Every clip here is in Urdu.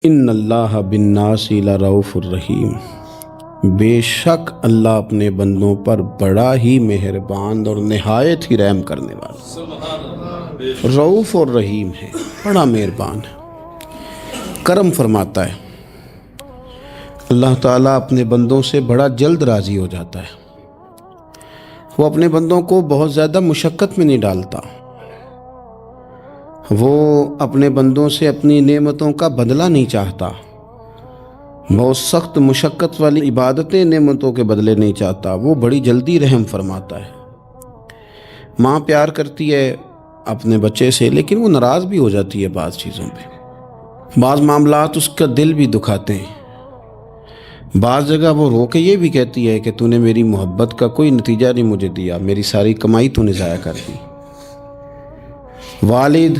ان اللہ بالناس لرؤوف الرحیم، بے شک اللہ اپنے بندوں پر بڑا ہی مہربان اور نہایت ہی رحم کرنے والا رؤوف اور رحیم ہے، بڑا مہربان ہے، کرم فرماتا ہے۔ اللہ تعالیٰ اپنے بندوں سے بڑا جلد راضی ہو جاتا ہے۔ وہ اپنے بندوں کو بہت زیادہ مشقت میں نہیں ڈالتا۔ وہ اپنے بندوں سے اپنی نعمتوں کا بدلہ نہیں چاہتا۔ بہت سخت مشقت والی عبادتیں نعمتوں کے بدلے نہیں چاہتا۔ وہ بڑی جلدی رحم فرماتا ہے۔ ماں پیار کرتی ہے اپنے بچے سے، لیکن وہ ناراض بھی ہو جاتی ہے بعض چیزوں پہ۔ بعض معاملات اس کا دل بھی دکھاتے ہیں۔ بعض جگہ وہ رو کے یہ بھی کہتی ہے کہ تو نے میری محبت کا کوئی نتیجہ نہیں مجھے دیا، میری ساری کمائی تو نے ضائع کر دی۔ والد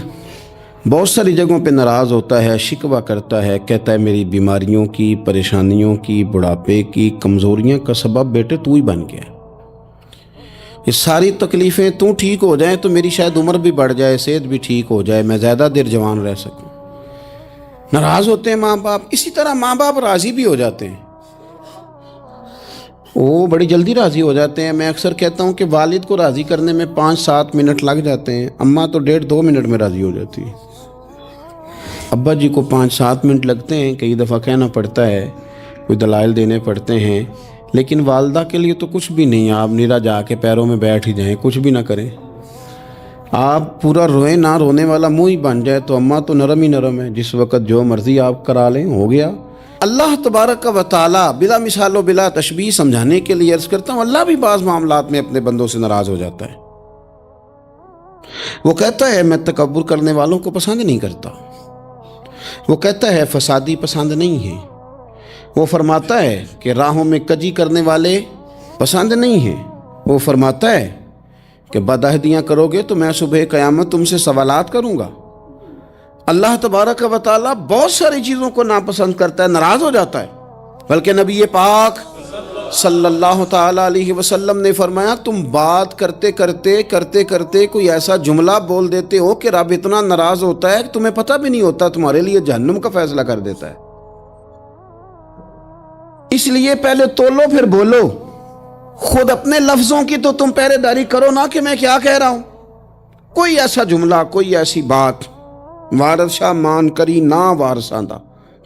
بہت ساری جگہوں پہ ناراض ہوتا ہے، شکوہ کرتا ہے، کہتا ہے میری بیماریوں کی، پریشانیوں کی، بڑھاپے کی، کمزوریاں کا سبب بیٹے تو ہی بن گیا۔ یہ ساری تکلیفیں تو ٹھیک ہو جائیں تو میری شاید عمر بھی بڑھ جائے، صحت بھی ٹھیک ہو جائے، میں زیادہ دیر جوان رہ سکوں۔ ناراض ہوتے ہیں ماں باپ۔ اسی طرح ماں باپ راضی بھی ہو جاتے ہیں، وہ بڑی جلدی راضی ہو جاتے ہیں۔ میں اکثر کہتا ہوں کہ والد کو راضی کرنے میں 5-7 منٹ لگ جاتے ہیں، اماں تو 1.5-2 منٹ میں راضی ہو جاتی ہے۔ ابا جی کو 5-7 منٹ لگتے ہیں، کئی دفعہ کہنا پڑتا ہے، کوئی دلائل دینے پڑتے ہیں، لیکن والدہ کے لیے تو کچھ بھی نہیں۔ آپ نیرا جا کے پیروں میں بیٹھ ہی جائیں، کچھ بھی نہ کریں، آپ پورا روئیں نہ، رونے والا منہ ہی بن جائے تو اماں تو نرم ہی نرم ہے، جس وقت جو مرضی آپ کرا لیں ہو گیا۔ اللہ تبارک و تعالیٰ بلا مثال و بلا تشبیہ سمجھانے کے لیے عرض کرتا ہوں، اللہ بھی بعض معاملات میں اپنے بندوں سے ناراض ہو جاتا ہے۔ وہ کہتا ہے میں تکبر کرنے والوں کو پسند نہیں کرتا۔ وہ کہتا ہے فسادی پسند نہیں ہیں۔ وہ فرماتا ہے کہ راہوں میں کجی کرنے والے پسند نہیں ہیں۔ وہ فرماتا ہے کہ بدعہدیاں کرو گے تو میں صبح قیامت تم سے سوالات کروں گا۔ اللہ تبارک و تعالیٰ بہت ساری چیزوں کو ناپسند کرتا ہے، ناراض ہو جاتا ہے۔ بلکہ نبی پاک صلی اللہ تعالیٰ علیہ وسلم نے فرمایا تم بات کرتے کرتے کوئی ایسا جملہ بول دیتے ہو کہ رب اتنا ناراض ہوتا ہے کہ تمہیں پتہ بھی نہیں ہوتا، تمہارے لیے جہنم کا فیصلہ کر دیتا ہے۔ اس لیے پہلے تولو پھر بولو۔ خود اپنے لفظوں کی تو تم پہرے داری کرو نا کہ میں کیا کہہ رہا ہوں۔ کوئی ایسا جملہ، کوئی ایسی بات وارث شاہ مان کری نہ وارثاں دا،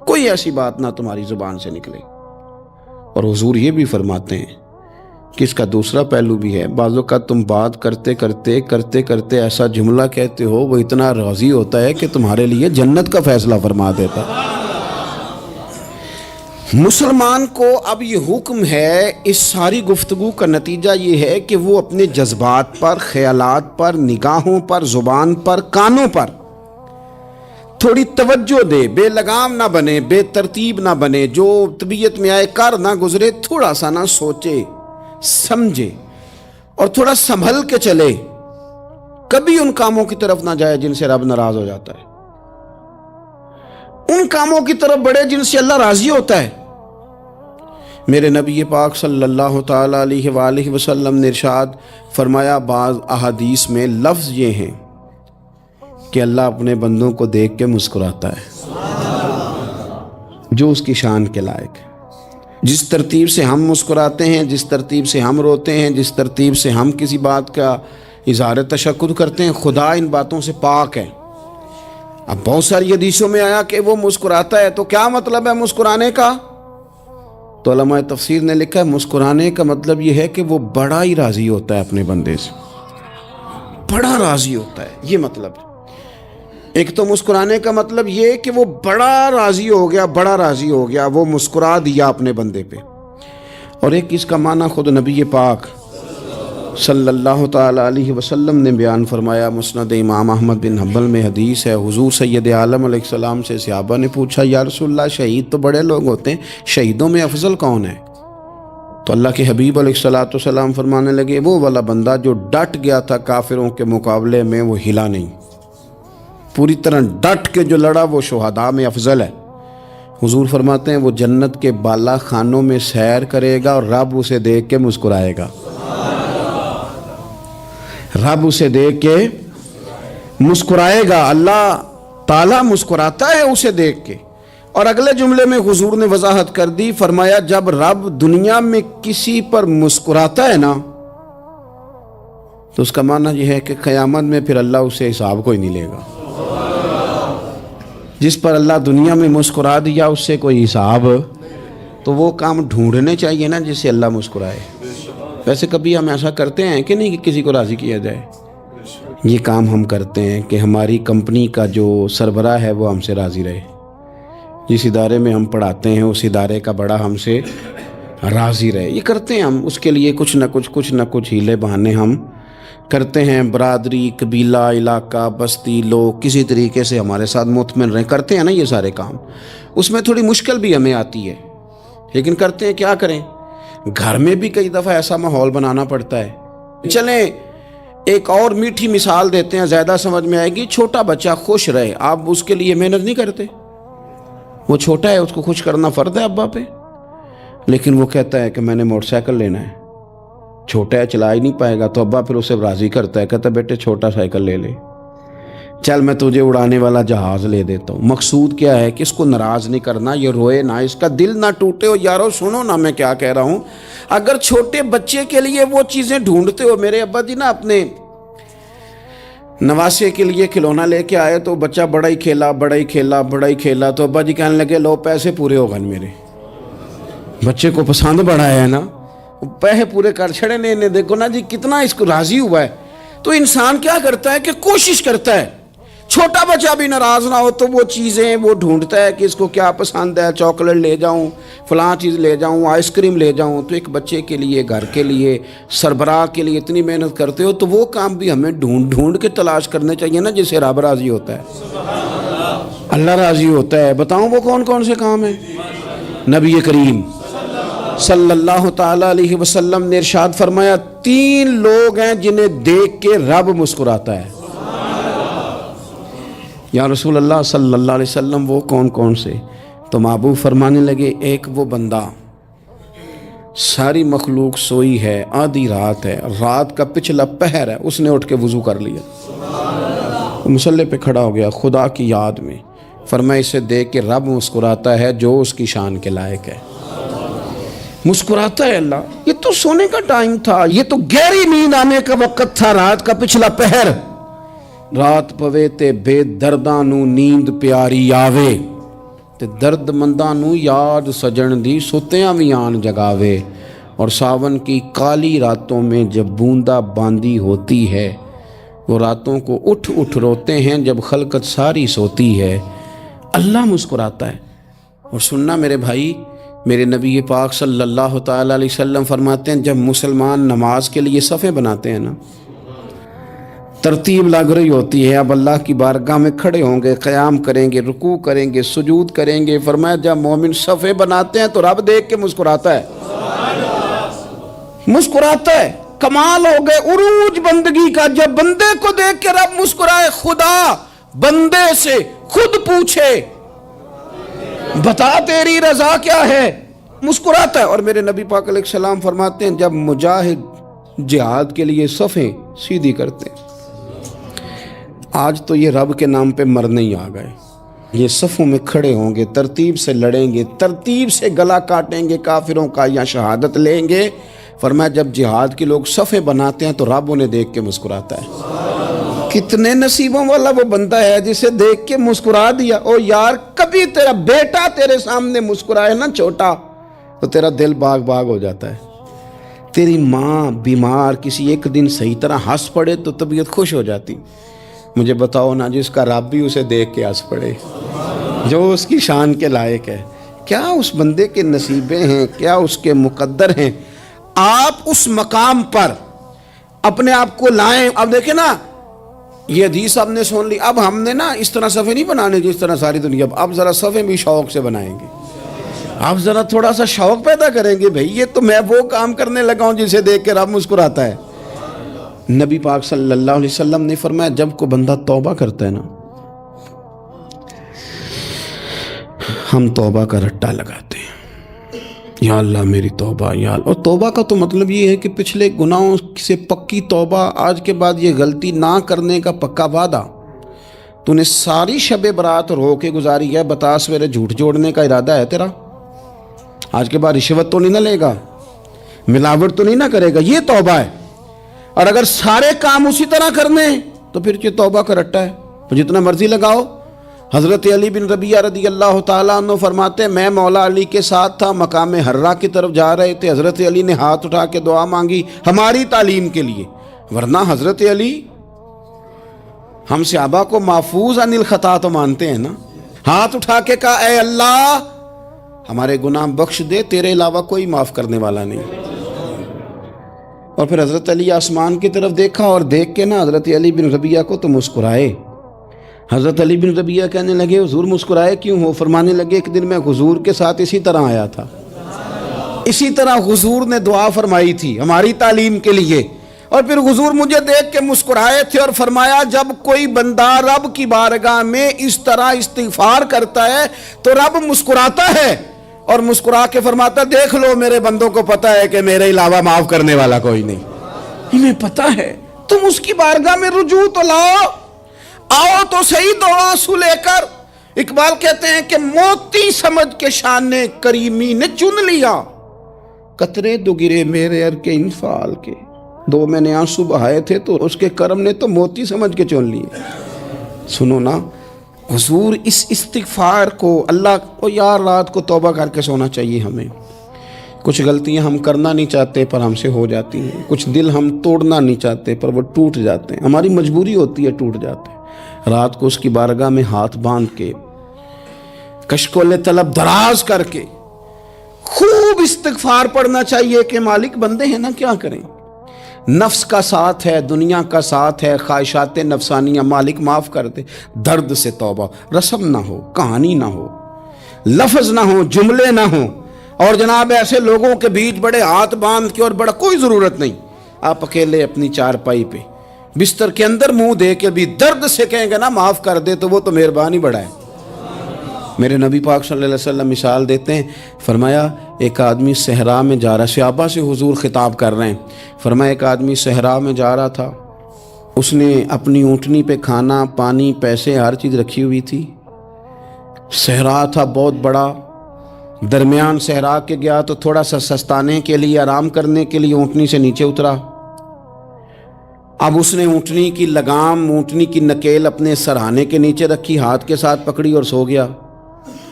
کوئی ایسی بات نہ تمہاری زبان سے نکلے۔ اور حضور یہ بھی فرماتے ہیں کہ اس کا دوسرا پہلو بھی ہے، بعض اوقات تم بات کرتے ایسا جملہ کہتے ہو وہ اتنا راضی ہوتا ہے کہ تمہارے لیے جنت کا فیصلہ فرما دیتا ہے۔ مسلمان کو اب یہ حکم ہے، اس ساری گفتگو کا نتیجہ یہ ہے کہ وہ اپنے جذبات پر، خیالات پر، نگاہوں پر، زبان پر، کانوں پر تھوڑی توجہ دے، بے لگام نہ بنے، بے ترتیب نہ بنے، جو طبیعت میں آئے کر نہ گزرے، تھوڑا سا نہ سوچے سمجھے اور تھوڑا سنبھل کے چلے۔ کبھی ان کاموں کی طرف نہ جائے جن سے رب ناراض ہو جاتا ہے، ان کاموں کی طرف بڑھے جن سے اللہ راضی ہوتا ہے۔ میرے نبی پاک صلی اللہ تعالیٰ علیہ وآلہ وسلم نے ارشاد فرمایا، بعض احادیث میں لفظ یہ ہیں کہ اللہ اپنے بندوں کو دیکھ کے مسکراتا ہے جو اس کی شان کے لائق ہے۔ جس ترتیب سے ہم مسکراتے ہیں، جس ترتیب سے ہم روتے ہیں، جس ترتیب سے ہم کسی بات کا اظہار تشکر کرتے ہیں، خدا ان باتوں سے پاک ہے۔ اب بہت ساری حدیثوں میں آیا کہ وہ مسکراتا ہے، تو کیا مطلب ہے مسکرانے کا؟ تو علماء تفسیر نے لکھا ہے مسکرانے کا مطلب یہ ہے کہ وہ بڑا ہی راضی ہوتا ہے اپنے بندے سے، بڑا راضی ہوتا ہے، یہ مطلب ہے۔ ایک تو مسکرانے کا مطلب یہ کہ وہ بڑا راضی ہو گیا، وہ مسکرا دیا اپنے بندے پہ۔ اور ایک اس کا معنی خود نبی پاک صلی اللہ تعالیٰ علیہ وسلم نے بیان فرمایا۔ مسند امام احمد بن حنبل میں حدیث ہے، حضور سید عالم علیہ السلام سے صحابہ نے پوچھا یا رسول اللہ شہید تو بڑے لوگ ہوتے ہیں، شہیدوں میں افضل کون ہے؟ تو اللہ کے حبیب علیہ السلام فرمانے لگے وہ والا بندہ جو ڈٹ گیا تھا کافروں کے مقابلے میں، وہ ہلا نہیں، پوری طرح ڈٹ کے جو لڑا وہ شہداء میں افضل ہے۔ حضور فرماتے ہیں وہ جنت کے بالا خانوں میں سیر کرے گا اور رب اسے دیکھ کے مسکرائے گا، رب اسے دیکھ کے مسکرائے گا، اللہ تعالیٰ مسکراتا ہے اسے دیکھ کے۔ اور اگلے جملے میں حضور نے وضاحت کر دی، فرمایا جب رب دنیا میں کسی پر مسکراتا ہے نا تو اس کا معنی یہ ہے کہ قیامت میں پھر اللہ اسے حساب کوئی نہیں لے گا۔ جس پر اللہ دنیا میں مسکرا دیا اس سے کوئی حساب، تو وہ کام ڈھونڈنے چاہیے نا جس سے اللہ مسکرائے۔ ویسے کبھی ہم ایسا کرتے ہیں کہ نہیں کہ کسی کو راضی کیا جائے؟ یہ کام ہم کرتے ہیں کہ ہماری کمپنی کا جو سربراہ ہے وہ ہم سے راضی رہے، جس ادارے میں ہم پڑھاتے ہیں اس ادارے کا بڑا ہم سے راضی رہے۔ یہ کرتے ہیں ہم، اس کے لیے کچھ نہ کچھ ہیلے بہانے ہم کرتے ہیں۔ برادری، قبیلہ، علاقہ، بستی، لوگ کسی طریقے سے ہمارے ساتھ مطمئن رہیں، کرتے ہیں نا یہ سارے کام۔ اس میں تھوڑی مشکل بھی ہمیں آتی ہے لیکن کرتے ہیں، کیا کریں۔ گھر میں بھی کئی دفعہ ایسا ماحول بنانا پڑتا ہے۔ چلیں ایک اور میٹھی مثال دیتے ہیں، زیادہ سمجھ میں آئے گی۔ چھوٹا بچہ خوش رہے، آپ اس کے لیے محنت نہیں کرتے؟ وہ چھوٹا ہے، اس کو خوش کرنا فرض ہے ابا پہ، لیکن وہ کہتا ہے کہ میں نے موٹر سائیکل لینا ہے۔ چھوٹا ہے، چلا ہی نہیں پائے گا، تو ابا پھر اسے راضی کرتا ہے، کہتا ہے بیٹے چھوٹا سائیکل لے لے، چل میں تجھے اڑانے والا جہاز لے دیتا ہوں۔ مقصود کیا ہے کہ اس کو ناراض نہیں کرنا، یہ روئے نہ، اس کا دل نہ ٹوٹے۔ ہو یارو سنو نا میں کیا کہہ رہا ہوں، اگر چھوٹے بچے کے لیے وہ چیزیں ڈھونڈتے ہو، میرے ابا جی نا اپنے نواسے کے لیے کھلونا لے کے آئے تو بچہ بڑا ہی کھیلا، تو ابا جی کہنے لگے لو پیسے پورے ہو گئے میرے۔ بچے کو پسند بڑا ہے نا، پیسے پورے کر چھڑے نے، دیکھو نا جی کتنا اس کو راضی ہوا ہے۔ تو انسان کیا کرتا ہے کہ کوشش کرتا ہے، چھوٹا بچہ بھی ناراض نہ ہو تو وہ چیزیں وہ ڈھونڈتا ہے کہ اس کو کیا پسند ہے، چاکلیٹ لے جاؤں، فلاں چیز لے جاؤں، آئس کریم لے جاؤں۔ تو ایک بچے کے لیے، گھر کے لیے، سربراہ کے لیے اتنی محنت کرتے ہو، تو وہ کام بھی ہمیں ڈھونڈ کے تلاش کرنے چاہیے نا جس سے رب راضی ہوتا ہے، اللہ راضی ہوتا ہے۔ بتاؤں وہ کون کون سے کام ہیں؟ نبی کریم صلی اللہ تعالیٰ علیہ وسلم نے ارشاد فرمایا 3 لوگ ہیں جنہیں دیکھ کے رب مسکراتا ہے۔ یا رسول اللہ صلی اللہ علیہ وسلم وہ کون کون سے؟ تو محبوب فرمانے لگے ایک وہ بندہ ساری مخلوق سوئی ہے، آدھی رات ہے، رات کا پچھلا پہر ہے، اس نے اٹھ کے وضو کر لیا، مصلی پہ کھڑا ہو گیا خدا کی یاد میں، فرمایا اسے دیکھ کے رب مسکراتا ہے جو اس کی شان کے لائق ہے۔ مسکراتا ہے اللہ۔ یہ تو سونے کا ٹائم تھا، یہ تو گہری نیند آنے کا وقت تھا، رات کا پچھلا پہر۔ رات پوے تے بے درداں نو نیند پیاری آوے، تے درد منداں نو یاد سجن دی ستیاں وی آن جگاوے۔ اور ساون کی کالی راتوں میں جب بوندا باندی ہوتی ہے، وہ راتوں کو اٹھ روتے ہیں جب خلقت ساری سوتی ہے۔ اللہ مسکراتا ہے۔ اور سننا میرے بھائی، میرے نبی پاک صلی اللہ تعالیٰ علیہ وسلم فرماتے ہیں جب مسلمان نماز کے لیے صفیں بناتے ہیں نا، ترتیب لگ رہی ہوتی ہے، اب اللہ کی بارگاہ میں کھڑے ہوں گے، قیام کریں گے، رکوع کریں گے، سجود کریں گے، فرمایا جب مومن صفیں بناتے ہیں تو رب دیکھ کے مسکراتا ہے، مسکراتا ہے۔ کمال ہو گئے عروج بندگی کا، جب بندے کو دیکھ کے رب مسکرائے۔ خدا بندے سے خود پوچھے بتا تیری رضا کیا ہے، مسکراتا ہے۔ اور میرے نبی پاک علیہ السلام فرماتے ہیں جب مجاہد جہاد کے لیے صفیں سیدھی کرتے ہیں، آج تو یہ رب کے نام پہ مرنے ہی آ گئے، یہ صفوں میں کھڑے ہوں گے، ترتیب سے لڑیں گے، ترتیب سے گلا کاٹیں گے کافروں کا یا شہادت لیں گے۔ فرمایا جب جہاد کے لوگ صفیں بناتے ہیں تو رب انہیں دیکھ کے مسکراتا ہے۔ کتنے نصیبوں والا وہ بندہ ہے جسے دیکھ کے مسکرا دیا۔ او یار کبھی تیرا بیٹا تیرے سامنے مسکرائے نا چھوٹا، تو تیرا دل باغ باغ ہو جاتا ہے۔ تیری ماں بیمار کسی ایک دن صحیح طرح ہنس پڑے تو طبیعت خوش ہو جاتی۔ مجھے بتاؤ نا جس کا رب بھی اسے دیکھ کے ہنس پڑے، جو اس کی شان کے لائق ہے، کیا اس بندے کے نصیبیں ہیں، کیا اس کے مقدر ہیں۔ آپ اس مقام پر اپنے آپ کو لائیں۔ اب دیکھیں نا، یہ حدیث آپ نے سن لی، اب ہم نے نا اس طرح صفحے نہیں بنانے جس طرح ساری دنیا، اب ذرا صفحے بھی شوق سے بنائیں گے، آپ ذرا تھوڑا سا شوق پیدا کریں گے۔ بھئی یہ تو میں وہ کام کرنے لگا ہوں جسے دیکھ کے رب مسکراتا ہے۔ نبی پاک صلی اللہ علیہ وسلم نے فرمایا جب کوئی بندہ توبہ کرتا ہے نا، ہم توبہ کا رٹا لگاتے ہیں، یا اللہ میری توبہ، یا اللہ۔ اور توبہ کا تو مطلب یہ ہے کہ پچھلے گناہوں سے پکی توبہ، آج کے بعد یہ غلطی نہ کرنے کا پکا وعدہ۔ تو نے ساری شب برات رو کے گزاری ہے، بتا سویرے جھوٹ جوڑنے کا ارادہ ہے تیرا؟ آج کے بعد رشوت تو نہیں نہ لے گا، ملاوٹ تو نہیں نہ کرے گا، یہ توبہ ہے۔ اور اگر سارے کام اسی طرح کرنے تو پھر یہ توبہ کا رٹا ہے، تو جتنا مرضی لگاؤ۔ حضرت علی بن ربیعہ رضی اللہ تعالیٰ عنہ فرماتے ہیں میں مولا علی کے ساتھ تھا، مقام حرہ کی طرف جا رہے تھے، حضرت علی نے ہاتھ اٹھا کے دعا مانگی ہماری تعلیم کے لیے، ورنہ حضرت علی ہم صحابہ کو محفوظ عن الخطا تو مانتے ہیں نا۔ ہاتھ اٹھا کے کہا اے اللہ ہمارے گناہ بخش دے، تیرے علاوہ کوئی معاف کرنے والا نہیں۔ اور پھر حضرت علی آسمان کی طرف دیکھا اور دیکھ کے نا حضرت علی بن ربیعہ کو تو مسکرائے۔ حضرت علی بن ربیعہ کہنے لگے حضور مسکرائے کیوں ہو؟ فرمانے لگے ایک دن میں حضور کے ساتھ اسی طرح آیا تھا، اسی طرح حضور نے دعا فرمائی تھی ہماری تعلیم کے لیے، اور پھر حضور مجھے دیکھ کے مسکرائے تھے اور فرمایا جب کوئی بندہ رب کی بارگاہ میں اس طرح استغفار کرتا ہے تو رب مسکراتا ہے اور مسکرا کے فرماتا دیکھ لو میرے بندوں کو پتا ہے کہ میرے علاوہ معاف کرنے والا کوئی نہیں، انہیں پتا ہے، تم اس کی بارگاہ میں رجوع تو لاؤ، آؤ تو صحیح دو آنسو لے کر۔ اقبال کہتے ہیں کہ موتی سمجھ کے شان کریمی نے چن لیا، قطرے دو گرے میرے ار کے انفعال کے، دو میں نے آنسو بہائے تھے تو اس کے کرم نے تو موتی سمجھ کے چن لیے۔ سنو نا حضور اس استغفار کو اللہ کو یار رات کو توبہ کر کے سونا چاہیے ہمیں۔ کچھ غلطیاں ہم کرنا نہیں چاہتے پر ہم سے ہو جاتی ہیں، کچھ دل ہم توڑنا نہیں چاہتے پر وہ ٹوٹ جاتے ہیں، ہماری مجبوری ہوتی ہے ٹوٹ جاتے ہیں۔ رات کو اس کی بارگاہ میں ہاتھ باندھ کے کشکول طلب دراز کر کے خوب استغفار پڑھنا چاہیے کہ مالک بندے ہیں نا کیا کریں، نفس کا ساتھ ہے، دنیا کا ساتھ ہے، خواہشات نفسانیہ، مالک معاف کر دے، درد سے توبہ، رسم نہ ہو، کہانی نہ ہو، لفظ نہ ہو، جملے نہ ہوں، اور جناب ایسے لوگوں کے بیچ بڑے ہاتھ باندھ کے اور بڑا کوئی ضرورت نہیں، آپ اکیلے اپنی چارپائی پہ بستر کے اندر منہ دے کے بھی درد سے کہیں گے نا معاف کر دے تو وہ تو مہربانی بڑا ہے۔ میرے نبی پاک صلی اللہ علیہ وسلم مثال دیتے ہیں، فرمایا ایک آدمی صحرا میں جا رہا، صحابہ سے حضور خطاب کر رہے ہیں، فرمایا ایک آدمی صحرا میں جا رہا تھا، اس نے اپنی اونٹنی پہ کھانا پانی پیسے ہر چیز رکھی ہوئی تھی، صحرا تھا بہت بڑا، درمیان صحرا کے گیا تو تھوڑا سا سستانے کے لیے آرام کرنے کے لیے اونٹنی سے نیچے اترا، اب اس نے اونٹنی کی لگام اونٹنی کی نکیل اپنے سرہانے کے نیچے رکھی، ہاتھ کے ساتھ پکڑی اور سو گیا۔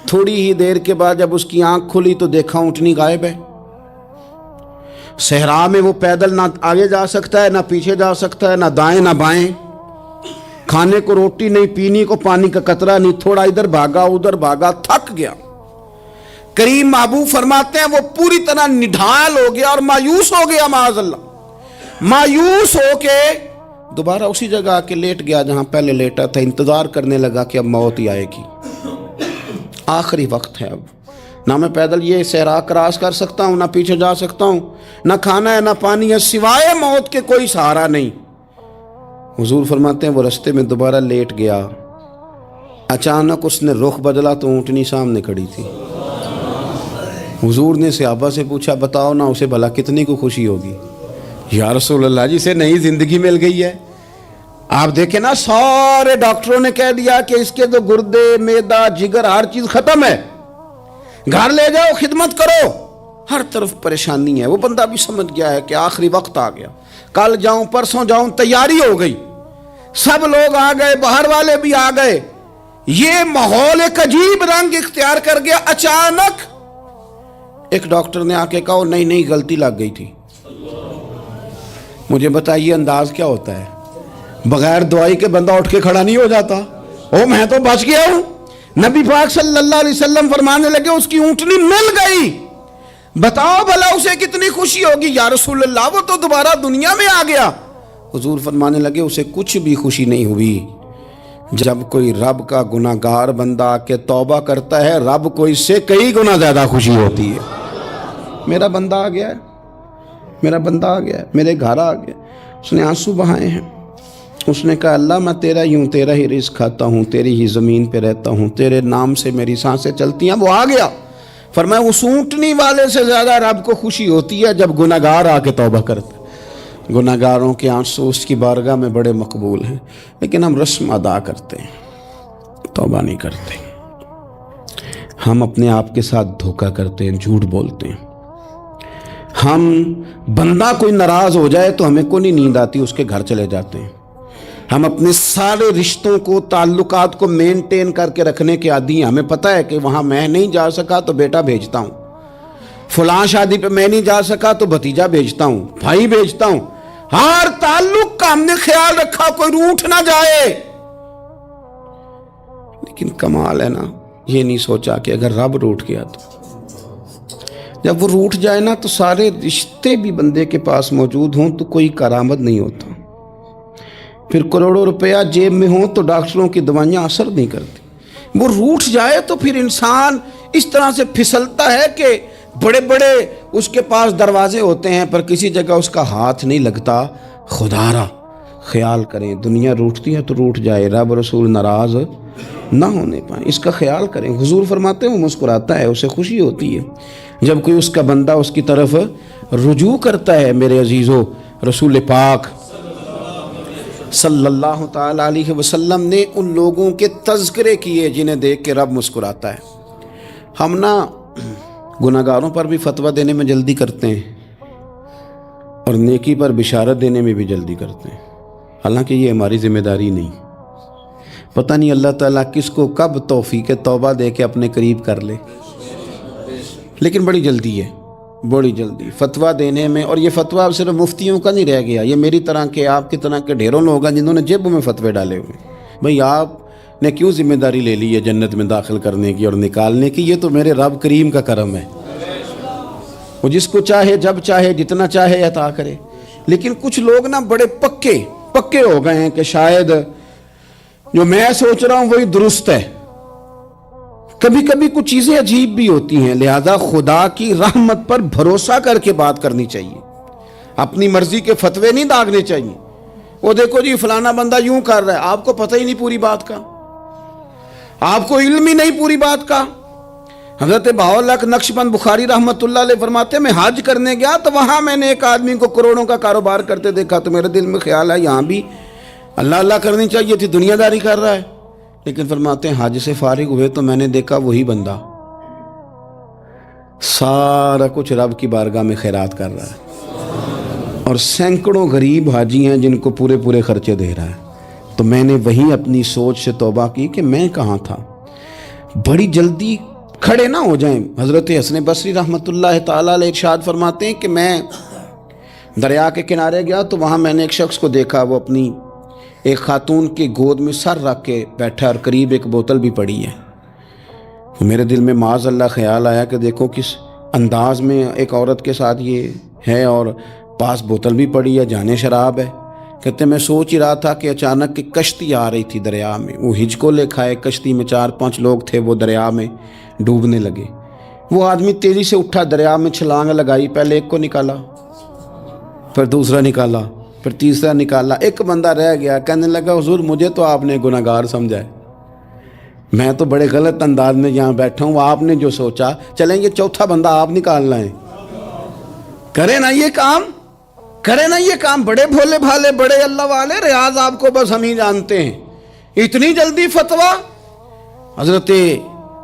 تھوڑی ہی دیر کے بعد جب اس کی آنکھ کھلی تو دیکھا اونٹنی غائب ہے۔ صحرا میں وہ پیدل نہ آگے جا سکتا ہے نہ پیچھے جا سکتا ہے، نہ دائیں نہ بائیں، کھانے کو روٹی نہیں، پینے کو پانی کا قطرہ نہیں، تھوڑا ادھر بھاگا ادھر بھاگا، تھک گیا۔ کریم محبوب فرماتے ہیں وہ پوری طرح نڈھال ہو گیا اور مایوس ہو گیا، معاذ اللہ، مایوس ہو کے دوبارہ اسی جگہ آ کے لیٹ گیا جہاں پہلے لیٹا تھا، انتظار کرنے لگا کہ اب موت ہی آئے گی، آخری وقت ہے، اب نہ میں پیدل یہ صحرا کراس کر سکتا ہوں، نہ پیچھے جا سکتا ہوں، نہ کھانا ہے نہ پانی ہے، سوائے موت کے کوئی سہارا نہیں۔ حضور فرماتے ہیں وہ رستے میں دوبارہ لیٹ گیا، اچانک اس نے رخ بدلا تو اونٹنی سامنے کھڑی تھی۔ حضور نے صحابہ سے پوچھا بتاؤ نا اسے بھلا کتنی کو خوشی ہوگی؟ یا رسول اللہ جسے نئی زندگی مل گئی ہے۔ آپ دیکھیں نا سارے ڈاکٹروں نے کہہ دیا کہ اس کے تو گردے معدہ جگر ہر چیز ختم ہے، گھر لے جاؤ خدمت کرو، ہر طرف پریشانی ہے، وہ بندہ بھی سمجھ گیا ہے کہ آخری وقت آ گیا، کل جاؤں پرسوں جاؤں، تیاری ہو گئی، سب لوگ آ گئے، باہر والے بھی آ گئے، یہ ماحول ایک عجیب رنگ اختیار کر گیا۔ اچانک ایک ڈاکٹر نے آ کے کہا نہیں نہیں غلطی لگ گئی تھی۔ مجھے بتائیے انداز کیا ہوتا ہے؟ بغیر دوائی کے بندہ اٹھ کے کھڑا نہیں ہو جاتا، او میں تو بچ گیا ہوں۔ نبی پاک صلی اللہ علیہ وسلم فرمانے لگے اس کی اونٹنی مل گئی، بتاؤ بھلا اسے کتنی خوشی ہوگی؟ یا رسول اللہ وہ تو دوبارہ دنیا میں آ گیا۔ حضور فرمانے لگے اسے کچھ بھی خوشی نہیں ہوئی۔ جب کوئی رب کا گناہ گار بندہ آ کے توبہ کرتا ہے، رب کو اس سے کئی گنا زیادہ خوشی ہوتی ہے۔ میرا بندہ آ گیا ہے، میرا بندہ آ گیا ہے، میرے گھر آ گیا۔ اس نے آنسو بہائے ہیں، اس نے کہا اللہ میں تیرا ہی ہوں، تیرا ہی رزق کھاتا ہوں، تیری ہی زمین پہ رہتا ہوں، تیرے نام سے میری سانسیں چلتی ہیں۔ وہ آ گیا، فرمایا اس اونٹنی والے سے زیادہ رب کو خوشی ہوتی ہے جب گناہگار آ کے توبہ کرتا ہے۔ گناہگاروں کے آنسو اس کی بارگاہ میں بڑے مقبول ہیں، لیکن ہم رسم ادا کرتے ہیں۔ توبہ نہیں کرتے. ہم اپنے آپ کے ساتھ دھوکہ کرتے ہیں, جھوٹ بولتے ہیں. ہم بندہ کوئی ناراض ہو جائے تو ہمیں کو نہیں نیند آتی, اس کے گھر چلے جاتے ہیں. ہم اپنے سارے رشتوں کو, تعلقات کو مینٹین کر کے رکھنے کے عادی ہیں. ہمیں پتہ ہے کہ وہاں میں نہیں جا سکا تو بیٹا بھیجتا ہوں, فلاں شادی پہ میں نہیں جا سکا تو بھتیجا بھیجتا ہوں, بھائی بھیجتا ہوں. ہر تعلق کا ہم نے خیال رکھا کوئی روٹھ نہ جائے. لیکن کمال ہے نا, یہ نہیں سوچا کہ اگر رب روٹھ گیا تو جب وہ روٹھ جائے نا تو سارے رشتے بھی بندے کے پاس موجود ہوں تو کوئی کارآمد نہیں ہوتا. پھر کروڑوں روپیہ جیب میں ہوں تو ڈاکٹروں کی دوائیاں اثر نہیں کرتی. وہ روٹھ جائے تو پھر انسان اس طرح سے پھسلتا ہے کہ بڑے بڑے اس کے پاس دروازے ہوتے ہیں پر کسی جگہ اس کا ہاتھ نہیں لگتا. خدا را خیال کریں, دنیا روٹھتی ہے تو روٹھ جائے, رب رسول ناراض نہ ہونے پائیں, اس کا خیال کریں. حضور فرماتے ہیں وہ مسکراتا ہے, اسے خوشی ہوتی ہے جب کوئی اس کا بندہ اس کی طرف رجوع کرتا ہے. میرے عزیزو, رسول پاک صلی اللہ تعالی علیہ وسلم نے ان لوگوں کے تذکرے کیے جنہیں دیکھ کے رب مسکراتا ہے. ہم نا گناہگاروں پر بھی فتویٰ دینے میں جلدی کرتے ہیں اور نیکی پر بشارت دینے میں بھی جلدی کرتے ہیں, حالانکہ یہ ہماری ذمہ داری نہیں. پتہ نہیں اللہ تعالیٰ کس کو کب توفیق توبہ دے کے اپنے قریب کر لے, لیکن بڑی جلدی ہے, بڑی جلدی فتویٰ دینے میں. اور یہ فتویٰ صرف مفتیوں کا نہیں رہ گیا, یہ میری طرح کے, آپ کی طرح کے ڈھیروں لوگ ہیں جنہوں نے جیبوں میں فتوے ڈالے ہوئے. بھئی آپ نے کیوں ذمہ داری لے لی ہے جنت میں داخل کرنے کی اور نکالنے کی؟ یہ تو میرے رب کریم کا کرم ہے, وہ جس کو چاہے جب چاہے جتنا چاہے عطا کرے. لیکن کچھ لوگ نا بڑے پکے ہو گئے ہیں کہ شاید جو میں سوچ رہا ہوں وہی درست ہے. کبھی کبھی کچھ چیزیں عجیب بھی ہوتی ہیں, لہذا خدا کی رحمت پر بھروسہ کر کے بات کرنی چاہیے, اپنی مرضی کے فتوے نہیں داغنے چاہیے. وہ دیکھو جی فلانا بندہ یوں کر رہا ہے, آپ کو پتہ ہی نہیں پوری بات کا, آپ کو علم ہی نہیں پوری بات کا. حضرت بہاءاللہ نقشبند بخاری رحمت اللہ علیہ فرماتے ہیں میں حج کرنے گیا تو وہاں میں نے ایک آدمی کو کروڑوں کا کاروبار کرتے دیکھا تو میرے دل میں خیال ہے یہاں بھی اللہ اللہ کرنی چاہیے تھی, دنیا داری کر رہا ہے. لیکن فرماتے ہیں حج سے فارغ ہوئے تو میں نے دیکھا وہی بندہ سارا کچھ رب کی بارگاہ میں خیرات کر رہا ہے, اور سینکڑوں غریب حاجی ہیں جن کو پورے خرچے دے رہا ہے. تو میں نے وہی اپنی سوچ سے توبہ کی کہ میں کہاں تھا. بڑی جلدی کھڑے نہ ہو جائیں. حضرت حسن بصری رحمت اللہ تعالیٰ علیہ ارشاد فرماتے ہیں کہ میں دریا کے کنارے گیا تو وہاں میں نے ایک شخص کو دیکھا, وہ اپنی ایک خاتون کی گود میں سر رکھ کے بیٹھا اور قریب ایک بوتل بھی پڑی ہے. میرے دل میں معاذ اللہ خیال آیا کہ دیکھو کس انداز میں ایک عورت کے ساتھ یہ ہے اور پاس بوتل بھی پڑی ہے, جانے شراب ہے. کہتے میں سوچ ہی رہا تھا کہ اچانک ایک کشتی آ رہی تھی دریا میں, وہ ہجکو لے کھائے, کشتی میں 4-5 لوگ تھے, وہ دریا میں ڈوبنے لگے. وہ آدمی تیزی سے اٹھا, دریا میں چھلانگ لگائی, پہلے ایک کو نکالا, پھر دوسرا نکالا, پھر تیسرا نکالا. ایک بندہ رہ گیا, کہنے لگا حضور مجھے تو آپ نے گناہگار سمجھا ہے, میں تو بڑے غلط انداز میں یہاں بیٹھا ہوں, آپ نے جو سوچا چلیں گے چوتھا بندہ آپ نکالنا ہے. کریں نا یہ کام, کریں نا یہ کام. بڑے بھولے بھالے بڑے اللہ والے, ریاض آپ کو بس ہم ہی جانتے ہیں. اتنی جلدی فتویٰ. حضرت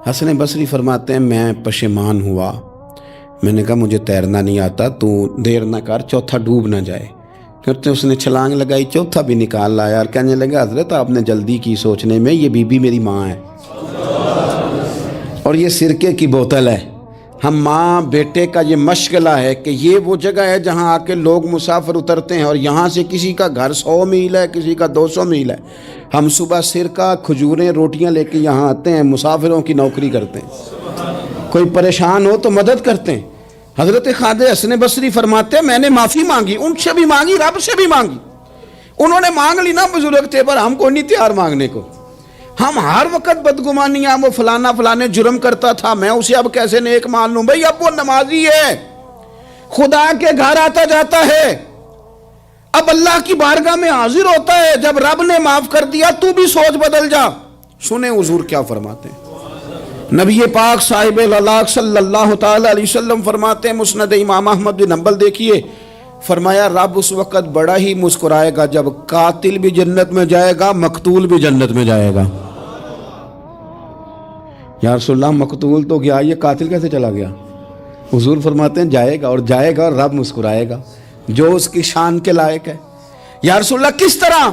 حسن بصری فرماتے ہیں میں پشیمان ہوا, میں نے کہا مجھے تیرنا نہیں آتا, تو دیر نہ کر چوتھا ڈوب نہ جائے. کرتے اس نے چھلانگ لگائی, چوتھا بھی نکال لایا اور کہنے لگا حضرت آپ نے جلدی کی سوچنے میں, یہ بی بی میری ماں ہے اور یہ سرکے کی بوتل ہے. ہم ماں بیٹے کا یہ مشغلہ ہے کہ یہ وہ جگہ ہے جہاں آ کے لوگ مسافر اترتے ہیں, اور یہاں سے کسی کا گھر 100 میل ہے, کسی کا 200 میل ہے. ہم صبح سرکہ کھجوریں روٹیاں لے کے یہاں آتے ہیں, مسافروں کی نوکری کرتے ہیں, کوئی پریشان ہو تو مدد کرتے ہیں. حضرت خواجہ حسن بصری فرماتے ہیں میں نے معافی مانگی, ان سے بھی مانگی, رب سے بھی مانگی. انہوں نے مانگ لی نا, بزرگ تھے, پر ہم کو نہیں تیار مانگنے کو. ہم ہر وقت بدگمانیاں, وہ فلانے جرم کرتا تھا, میں اسے اب کیسے نیک مان لوں. بھئی اب وہ نمازی ہے, خدا کے گھر آتا جاتا ہے, اب اللہ کی بارگاہ میں حاضر ہوتا ہے. جب رب نے معاف کر دیا تو بھی سوچ بدل جا. سنیں حضور کیا فرماتے ہیں. نبی پاک صاحب الاخلاق صلی اللہ تعالی علیہ وسلم فرماتے ہیں, مسند امام احمد بن حنبل دیکھیے, فرمایا رب اس وقت بڑا ہی مسکرائے گا جب قاتل بھی جنت میں جائے گا, مقتول بھی جنت میں جائے گا. یا رسول اللہ مقتول تو گیا، یہ قاتل کیسے چلا گیا؟ حضور فرماتے ہیں جائے گا، اور جائے گا اور رب مسکرائے گا جو اس کی شان کے لائق ہے۔ یا رسول اللہ کس طرح؟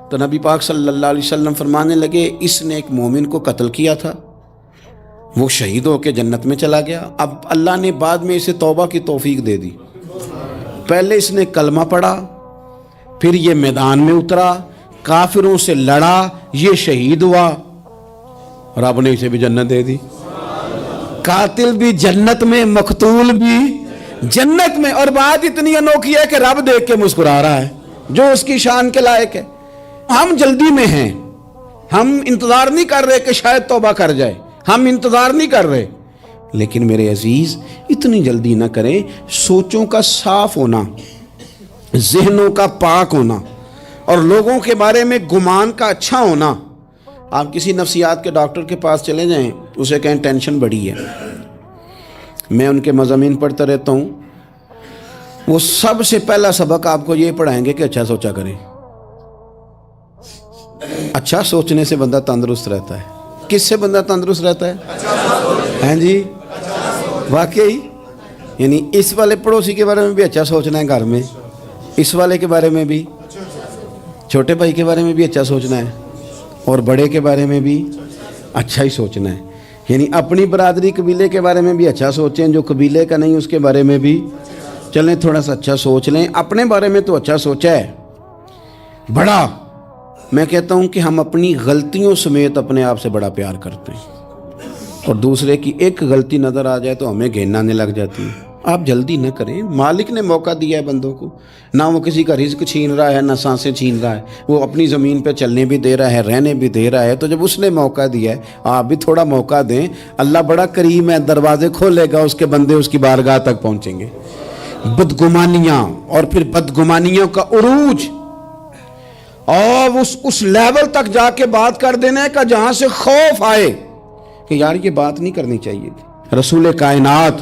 تو نبی پاک صلی اللہ علیہ وسلم فرمانے لگے اس نے ایک مومن کو قتل کیا تھا، وہ شہید ہو کے جنت میں چلا گیا، اب اللہ نے بعد میں اسے توبہ کی توفیق دے دی۔ پہلے اس نے کلمہ پڑھا، پھر یہ میدان میں اترا، کافروں سے لڑا، یہ شہید ہوا، رب نے اسے بھی جنت دے دی۔ قاتل بھی جنت میں، مقتول بھی جنت میں، اور بات اتنی انوکھی ہے کہ رب دیکھ کے مسکرا رہا ہے جو اس کی شان کے لائق ہے۔ ہم جلدی میں ہیں، ہم انتظار نہیں کر رہے کہ شاید توبہ کر جائے، ہم انتظار نہیں کر رہے، لیکن میرے عزیز اتنی جلدی نہ کریں۔ سوچوں کا صاف ہونا، ذہنوں کا پاک ہونا، اور لوگوں کے بارے میں گمان کا اچھا ہونا۔ آپ کسی نفسیات کے ڈاکٹر کے پاس چلے جائیں، اسے کہیں ٹینشن بڑی ہے، میں ان کے مضامین پڑھتا رہتا ہوں، وہ سب سے پہلا سبق آپ کو یہ پڑھائیں گے کہ اچھا سوچا کریں۔ اچھا سوچنے سے بندہ تندرست رہتا ہے۔ کس سے بندہ تندرست رہتا ہے؟ ہیں جی واقعی، یعنی اس والے پڑوسی کے بارے میں بھی اچھا سوچنا ہے، گھر میں اس والے کے بارے میں بھی، چھوٹے بھائی کے بارے میں بھی اچھا سوچنا ہے، اور بڑے کے بارے میں بھی اچھا ہی سوچنا ہے۔ یعنی اپنی برادری قبیلے کے بارے میں بھی اچھا سوچیں، جو قبیلے کا نہیں اس کے بارے میں بھی چلیں تھوڑا سا اچھا سوچ لیں۔ اپنے بارے میں تو اچھا سوچا ہے بڑا، میں کہتا ہوں کہ ہم اپنی غلطیوں سمیت اپنے آپ سے بڑا پیار کرتے ہیں، اور دوسرے کی ایک غلطی نظر آ جائے تو ہمیں گھین آنے لگ جاتی ہے۔ آپ جلدی نہ کریں، مالک نے موقع دیا ہے بندوں کو، نہ وہ کسی کا رزق چھین رہا ہے، نہ سانسیں چھین رہا ہے، وہ اپنی زمین پہ چلنے بھی دے رہا ہے، رہنے بھی دے رہا ہے، تو جب اس نے موقع دیا ہے آپ بھی تھوڑا موقع دیں۔ اللہ بڑا کریم ہے، دروازے کھولے گا، اس کے بندے اس کی بارگاہ تک پہنچیں گے۔ بدگمانیاں، اور پھر بدگمانیوں کا عروج، اور اس لیول تک جا کے بات کر دینے کا جہاں سے خوف آئے کہ یار یہ بات نہیں کرنی چاہیے تھی۔ رسول کائنات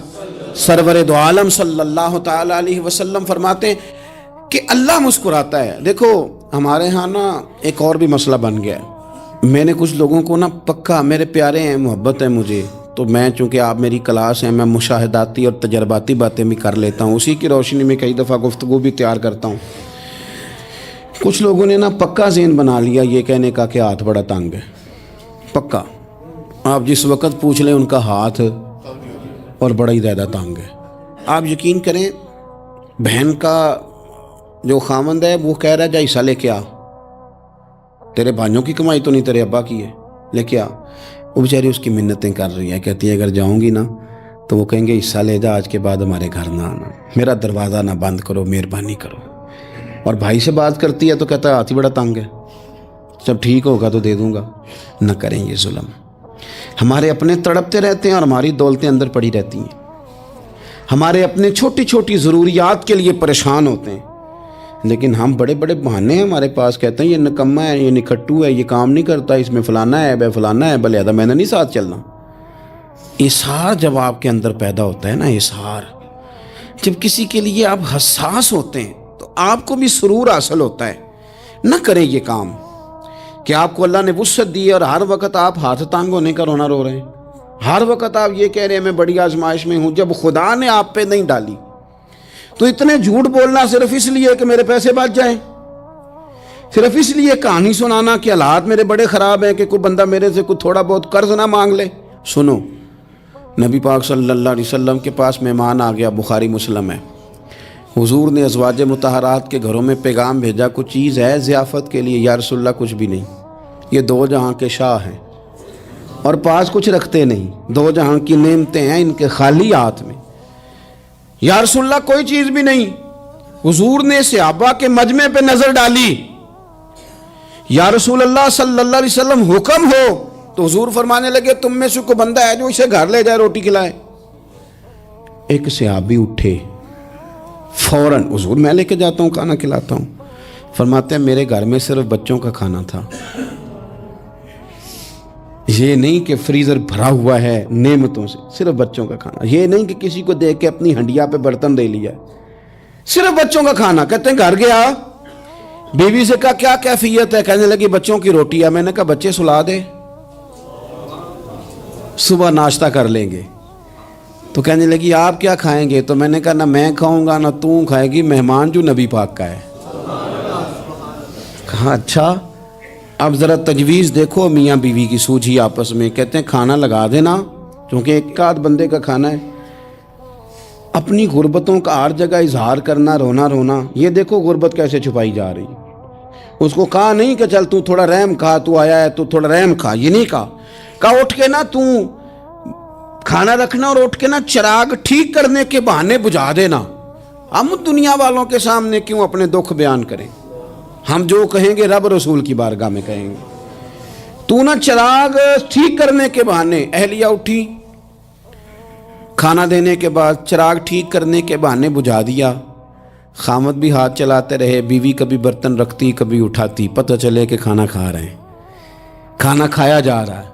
سرور دو عالم صلی اللہ تعالی علیہ وسلم فرماتے ہیں کہ اللہ مسکراتا ہے۔ دیکھو ہمارے ہاں نا ایک اور بھی مسئلہ بن گیا ہے، میں نے کچھ لوگوں کو نا پکا، میرے پیارے ہیں، محبت ہے مجھے، تو میں چونکہ آپ میری کلاس ہیں، میں مشاہداتی اور تجرباتی باتیں بھی کر لیتا ہوں، اسی کی روشنی میں کئی دفعہ گفتگو بھی تیار کرتا ہوں۔ کچھ لوگوں نے نا پکا ذہن بنا لیا یہ کہنے کا کہ ہاتھ بڑا تنگ ہے، پکا، آپ جس وقت پوچھ لیں ان کا ہاتھ اور بڑا ہی زیادہ تنگ ہے۔ آپ یقین کریں، بہن کا جو خامند ہے وہ کہہ رہا ہے جا حصہ لے کے آ، تیرے بھائیوں کی کمائی تو نہیں، تیرے ابا کی ہے، لے کے آ۔ وہ بیچاری اس کی منتیں کر رہی ہے، کہتی ہے اگر جاؤں گی نا تو وہ کہیں گے حصہ لے جا، آج کے بعد ہمارے گھر نہ آنا، میرا دروازہ نہ بند کرو، مہربانی کرو۔ اور بھائی سے بات کرتی ہے تو کہتا ہے ہاتھ ہی بڑا تنگ ہے، جب ٹھیک ہوگا تو دے دوں گا۔ نہ کریں یہ ظلم، ہمارے اپنے تڑپتے رہتے ہیں اور ہماری دولتیں اندر پڑی رہتی ہیں، ہمارے اپنے چھوٹی چھوٹی ضروریات کے لیے پریشان ہوتے ہیں، لیکن ہم بڑے بڑے بہانے ہیں ہمارے پاس، کہتے ہیں یہ نکما ہے، یہ نکھٹو ہے، یہ کام نہیں کرتا، اس میں فلانا ہے، بے فلانا ہے، بلے میں نے نہیں ساتھ چلنا۔ اظہار جب آپ کے اندر پیدا ہوتا ہے نا، اظہار جب کسی کے لیے آپ حساس ہوتے ہیں تو آپ کو بھی سرور حاصل ہوتا ہے۔ نہ کریں یہ کام کہ آپ کو اللہ نے وسعت دی اور ہر وقت آپ ہاتھ تانگ ہونے کا رونا رو رہے ہیں، ہر وقت آپ یہ کہہ رہے ہیں میں بڑی آزمائش میں ہوں، جب خدا نے آپ پہ نہیں ڈالی۔ تو اتنے جھوٹ بولنا صرف اس لیے کہ میرے پیسے بچ جائیں، صرف اس لیے کہانی سنانا کہ حالات میرے بڑے خراب ہیں کہ کوئی بندہ میرے سے کوئی تھوڑا بہت قرض نہ مانگ لے۔ سنو، نبی پاک صلی اللہ علیہ وسلم کے پاس مہمان آ گیا، بخاری مسلم ہے، حضور نے ازواج مطہرات کے گھروں میں پیغام بھیجا کچھ چیز ہے ضیافت کے لیے؟ یا رسول اللہ کچھ بھی نہیں، یہ دو جہاں کے شاہ ہیں اور پاس کچھ رکھتے نہیں، دو جہاں کی نعمتیں ہیں ان کے خالی ہاتھ میں۔ یا رسول اللہ کوئی چیز بھی نہیں۔ حضور نے صحابہ کے مجمع پہ نظر ڈالی، یا رسول اللہ صلی اللہ علیہ وسلم حکم ہو، تو حضور فرمانے لگے تم میں سے کوئی بندہ ہے جو اسے گھر لے جائے روٹی کھلائے؟ ایک صحابی اٹھے فوراً، حضور میں لے کے جاتا ہوں کھانا کھلاتا ہوں۔ فرماتے ہیں میرے گھر میں صرف بچوں کا کھانا تھا، یہ نہیں کہ فریزر بھرا ہوا ہے نعمتوں سے، صرف بچوں کا کھانا، یہ نہیں کہ کسی کو دیکھ کے اپنی ہنڈیا پہ برتن دے لیا، صرف بچوں کا کھانا۔ کہتے ہیں گھر گیا، بیوی سے کہا کیا کیفیت ہے؟ کہنے لگی بچوں کی روٹی ہے۔ میں نے کہا بچے سلا دے، صبح ناشتہ کر لیں گے. تو کہنے لگی آپ کیا کھائیں گے؟ تو میں نے کہا نہ میں کھاؤں گا نہ تو کھائے گی، مہمان جو نبی پاک کا ہے. کہا اچھا. اب ذرا تجویز دیکھو میاں بیوی کی سوجھی آپس میں. کہتے ہیں کھانا لگا دینا کیونکہ ایک آدھ بندے کا کھانا ہے. اپنی غربتوں کا ہر جگہ اظہار کرنا، رونا رونا. یہ دیکھو غربت کیسے چھپائی جا رہی. اس کو کہا نہیں کہ چل تو تھوڑا رحم کھا، تو آیا ہے تو تھوڑا رحم کھا، یہ نہیں کہا. کہا اٹھ کے نا تو کھانا رکھنا اور اٹھ کے نا چراغ ٹھیک کرنے کے بہانے بجھا دینا. ہم دنیا والوں کے سامنے کیوں اپنے دکھ بیان کریں؟ ہم جو کہیں گے رب رسول کی بارگاہ میں کہیں گے. تو نا چراغ ٹھیک کرنے کے بہانے. اہلیہ اٹھی، کھانا دینے کے بعد چراغ ٹھیک کرنے کے بہانے بجھا دیا. خامد بھی ہاتھ چلاتے رہے، بیوی کبھی برتن رکھتی کبھی اٹھاتی، پتہ چلے کہ کھانا کھا رہے ہیں. کھانا کھایا جا رہا ہے.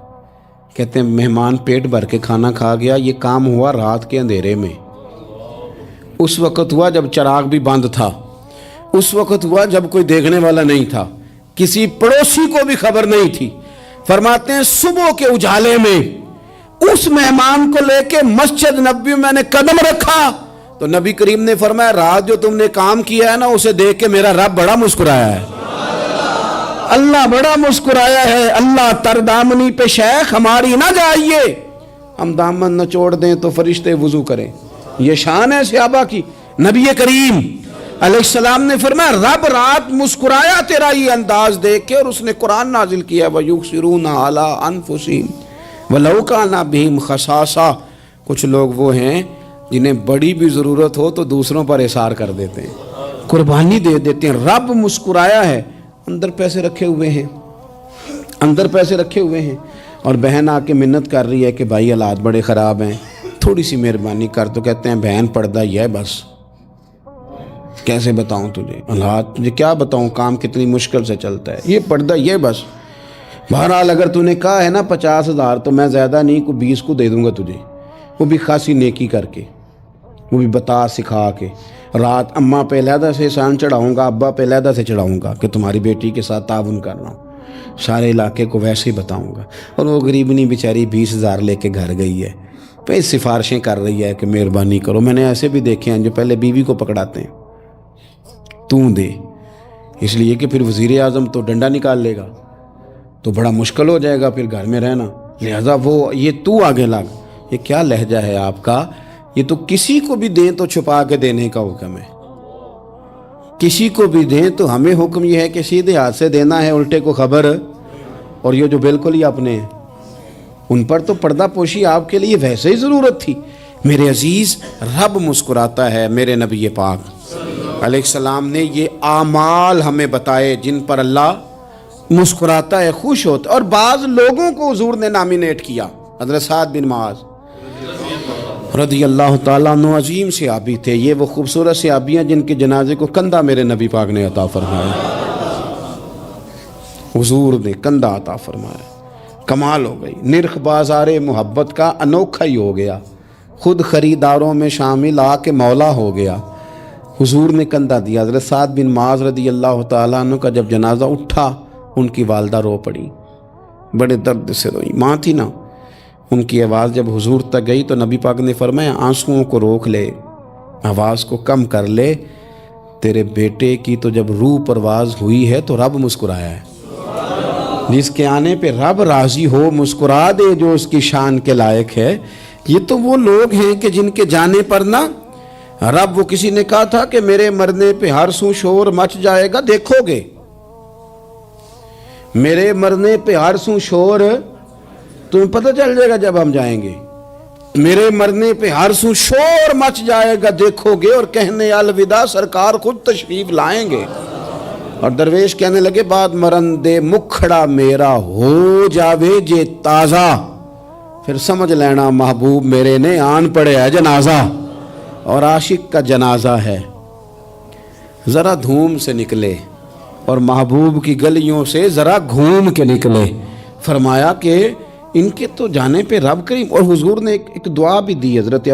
کہتے ہیں مہمان پیٹ بھر کے کھانا کھا گیا. یہ کام ہوا رات کے اندھیرے میں. اس وقت ہوا جب چراغ بھی بند تھا. اس وقت ہوا جب کوئی دیکھنے والا نہیں تھا، کسی پڑوسی کو بھی خبر نہیں تھی. فرماتے ہیں صبح کے اجالے میں اس مہمان کو لے کے مسجد نبوی میں نے قدم رکھا تو نبی کریم نے فرمایا رات جو تم نے کام کیا ہے نا اسے دیکھ کے میرا رب بڑا مسکرایا ہے. اللہ بڑا مسکرایا ہے. اللہ تر دامنی پہ شیخ ہماری نہ جائیے. ہم دامن نہ چھوڑ دیں تو فرشتے وضو کریں. یہ شان ہے صحابہ کی. نبی کریم علیہ السلام نے فرمایا رب رات مسکرایا تیرا یہ انداز دیکھ کے، اور اس نے قرآن نازل کیا وَيُؤْثِرُونَ عَلَىٰ أَنفُسِهِمْ وَلَوْ كَانَ بِهِمْ خَصَاصَةٌ. کچھ لوگ وہ ہیں جنہیں بڑی بھی ضرورت ہو تو دوسروں پر اثار کر دیتے ہیں، قربانی دے دیتے ہیں. رب مسکرایا ہے. اندر پیسے رکھے ہوئے ہیں، اندر پیسے رکھے ہوئے ہیں، اور بہن آ کے منت کر رہی ہے کہ بھائی حالات بڑے خراب ہیں، تھوڑی سی مہربانی کر. تو کہتے ہیں بہن پردہ ہی ہے بس. کیسے بتاؤں تجھے حالات، تجھے کیا بتاؤں کام کتنی مشکل سے چلتا ہے. یہ پردہ یہ بس. بہرحال اگر تو نے کہا ہے نا 50,000 تو میں زیادہ نہیں کوئی 20 کو دے دوں گا تجھے، وہ بھی خاصی نیکی کر کے، وہ بھی بتا سکھا کے. رات اماں پہ علیحدہ سے احسان چڑھاؤں گا، ابا پہ علیحدہ سے چڑھاؤں گا کہ تمہاری بیٹی کے ساتھ تعاون کر رہا ہوں. سارے علاقے کو ویسے ہی بتاؤں گا. اور وہ غریبنی بیچاری 20,000 لے کے گھر گئی ہے، پھر سفارشیں کر رہی ہے کہ مہربانی کرو. میں نے ایسے بھی دیکھے ہیں جو پہلے بیوی کو پکڑاتے ہیں تو دے، اس لیے کہ پھر وزیر اعظم تو ڈنڈا نکال لے گا تو بڑا مشکل ہو جائے گا پھر گھر میں رہنا. لہذا وہ یہ تو آگے لگ. یہ کیا لہجہ ہے آپ کا؟ یہ تو کسی کو بھی دیں تو چھپا کے دینے کا حکم ہے. کسی کو بھی دیں تو ہمیں حکم یہ ہے کہ سیدھے ہاتھ سے دینا ہے، الٹے کو خبر. اور یہ جو بالکل ہی اپنے ہیں ان پر تو پردہ پوشی آپ کے لیے ویسے ہی ضرورت تھی. میرے عزیز رب مسکراتا ہے. میرے نبی پاک علیہ السلام نے یہ اعمال ہمیں بتائے جن پر اللہ مسکراتا ہے، خوش ہوتا ہے. اور بعض لوگوں کو حضور نے نامینیٹ کیا. حضرت سعد بن معاذ رضی اللہ تعالیٰ عنہ عظیم صحابی تھے. یہ وہ خوبصورت صحابیاں جن کے جنازے کو کندھا میرے نبی پاک نے عطا فرمایا. حضور نے کندھا عطا فرمایا. کمال ہو گئی. نرخ بازار محبت کا انوکھا ہی ہو گیا. خود خریداروں میں شامل آ کے مولا ہو گیا. حضور نے کندھا دیا. حضرت سعد بن معاذ رضی اللہ تعالیٰ عنہ کا جب جنازہ اٹھا ان کی والدہ رو پڑی، بڑے درد سے روئی. ماں تھی نا. ان کی آواز جب حضور تک گئی تو نبی پاک نے فرمایا آنسوؤں کو روک لے، آواز کو کم کر لے. تیرے بیٹے کی تو جب روح پرواز ہوئی ہے تو رب مسکرایا ہے. جس کے آنے پہ رب راضی ہو مسکرا دے جو اس کی شان کے لائق ہے. یہ تو وہ لوگ ہیں کہ جن کے جانے پر نا رب، وہ کسی نے کہا تھا کہ میرے مرنے پہ ہر سو شور مچ جائے گا، دیکھو گے میرے مرنے پہ ہر سو شور تمہیں پتہ چل جائے گا جب ہم جائیں گے. میرے مرنے پہ ہر سو شور مچ جائے گا، دیکھو گے. اور کہنے الوداع سرکار خود تشریف لائیں گے. اور درویش کہنے لگے بعد مرندے مکھڑا میرا ہو جاوے جے تازہ، پھر سمجھ لینا محبوب میرے نے آن پڑے ہے جنازہ. اور عاشق کا جنازہ ہے ذرا دھوم سے نکلے اور محبوب کی گلیوں سے ذرا گھوم کے نکلے. فرمایا کہ ان کے تو جانے پہ رب کریم. اور حضور نے ایک دعا بھی دی. حضرت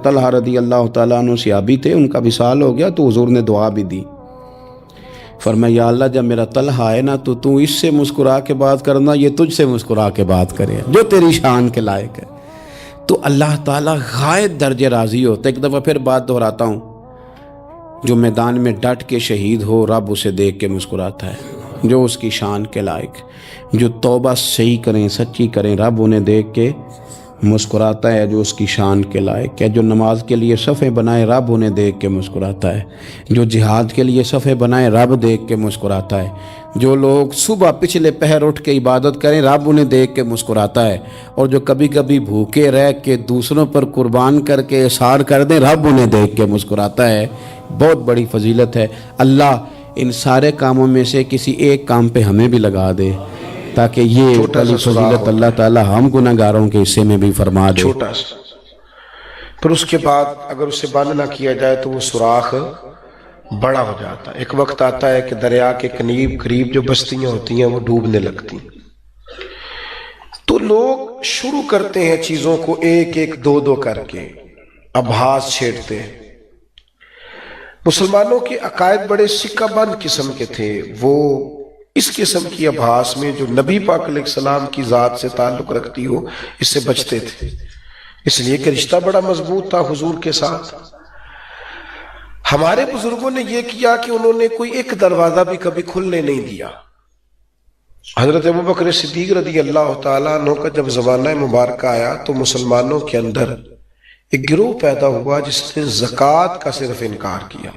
طلحہ رضی اللہ تعالیٰ عنہ صحابی تھے، ان کا وصال ہو گیا تو حضور نے دعا بھی دی. فرمایا یا اللہ جب میرا طلحہ ہے نا تو اس سے مسکرا کے بات کرنا، یہ تجھ سے مسکرا کے بات کرے جو تیری شان کے لائق ہے۔ تو اللہ تعالیٰ غائب درجے راضی ہوتا ہے۔ ایک دفعہ پھر بات دہراتا ہوں، جو میدان میں ڈٹ کے شہید ہو رب اسے دیکھ کے مسکراتا ہے، جو اس کی شان کے لائق، جو توبہ صحیح کریں سچی کریں رب انہیں دیکھ کے مسکراتا ہے، جو اس کی شان کے لائق ہے۔ جو نماز کے لیے صفیں بنائے رب انہیں دیکھ کے مسکراتا ہے، جو جہاد کے لیے صفیں بنائے رب دیکھ کے مسکراتا ہے، جو لوگ صبح پچھلے پہر اٹھ کے عبادت کریں رب انہیں دیکھ کے مسکراتا ہے، اور جو کبھی کبھی بھوکے رہ کے دوسروں پر قربان کر کے احسان کر دیں رب انہیں دیکھ کے مسکراتا ہے۔ بہت بڑی فضیلت ہے۔ اللہ ان سارے کاموں میں سے کسی ایک کام پہ ہمیں بھی لگا دے تاکہ یہ بڑی فضیلت اللہ تعالی ہم گناہگاروں کے حصے میں بھی فرما دے۔ چھوٹا سا، پھر اس کے بعد اگر اسے بند نہ کیا جائے تو وہ سوراخ بڑا ہو جاتا ہے۔ ایک وقت آتا ہے کہ دریا کے قریب جو بستیاں ہوتی ہیں وہ ڈوبنے لگتی ہیں، تو لوگ شروع کرتے ہیں چیزوں کو ایک ایک دو دو کر کے ابحاث چھیڑتے ہیں۔ مسلمانوں کے عقائد بڑے سکہ بند قسم کے تھے، وہ اس قسم کی ابحاث میں جو نبی پاک علیہ السلام کی ذات سے تعلق رکھتی ہو اس سے بچتے تھے، اس لیے کہ رشتہ بڑا مضبوط تھا حضور کے ساتھ۔ ہمارے بزرگوں نے یہ کیا کہ انہوں نے کوئی ایک دروازہ بھی کبھی کھلنے نہیں دیا۔ حضرت ابوبکر صدیق رضی اللہ تعالیٰ عنہ کا جب زمانہ مبارکہ آیا تو مسلمانوں کے اندر ایک گروہ پیدا ہوا جس نے زکوٰۃ کا صرف انکار کیا۔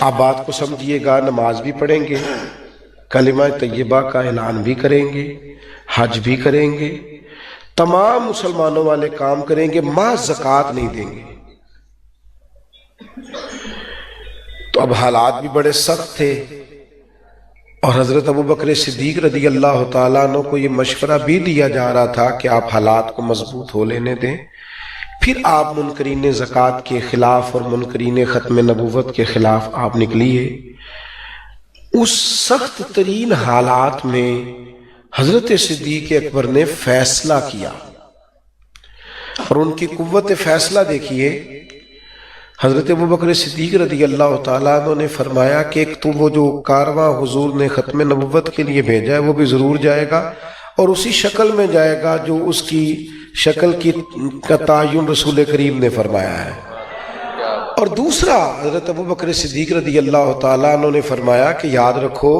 آپ بات کو سمجھیے گا، نماز بھی پڑھیں گے، کلمہ طیبہ کا اعلان بھی کریں گے، حج بھی کریں گے، تمام مسلمانوں والے کام کریں گے، محض زکوٰۃ نہیں دیں گے۔ تو اب حالات بھی بڑے سخت تھے، اور حضرت ابوبکر صدیق رضی اللہ تعالیٰ عنہ کو یہ مشورہ بھی دیا جا رہا تھا کہ آپ حالات کو مضبوط ہو لینے دیں، پھر آپ منکرین زکوٰۃ کے خلاف اور منکرین ختم نبوت کے خلاف آپ نکلیے۔ اس سخت ترین حالات میں حضرت صدیق اکبر نے فیصلہ کیا، اور ان کی قوت فیصلہ دیکھیے۔ حضرت ابوبکر صدیق رضی اللہ تعالیٰ عنہ نے فرمایا کہ ایک تو وہ جو کارواں حضور نے ختم نبوت کے لیے بھیجا ہے وہ بھی ضرور جائے گا، اور اسی شکل میں جائے گا جو اس کی شکل کا تعین رسول کریم نے فرمایا ہے۔ اور دوسرا حضرت ابوبکر صدیق رضی اللہ تعالیٰ عنہ نے فرمایا کہ یاد رکھو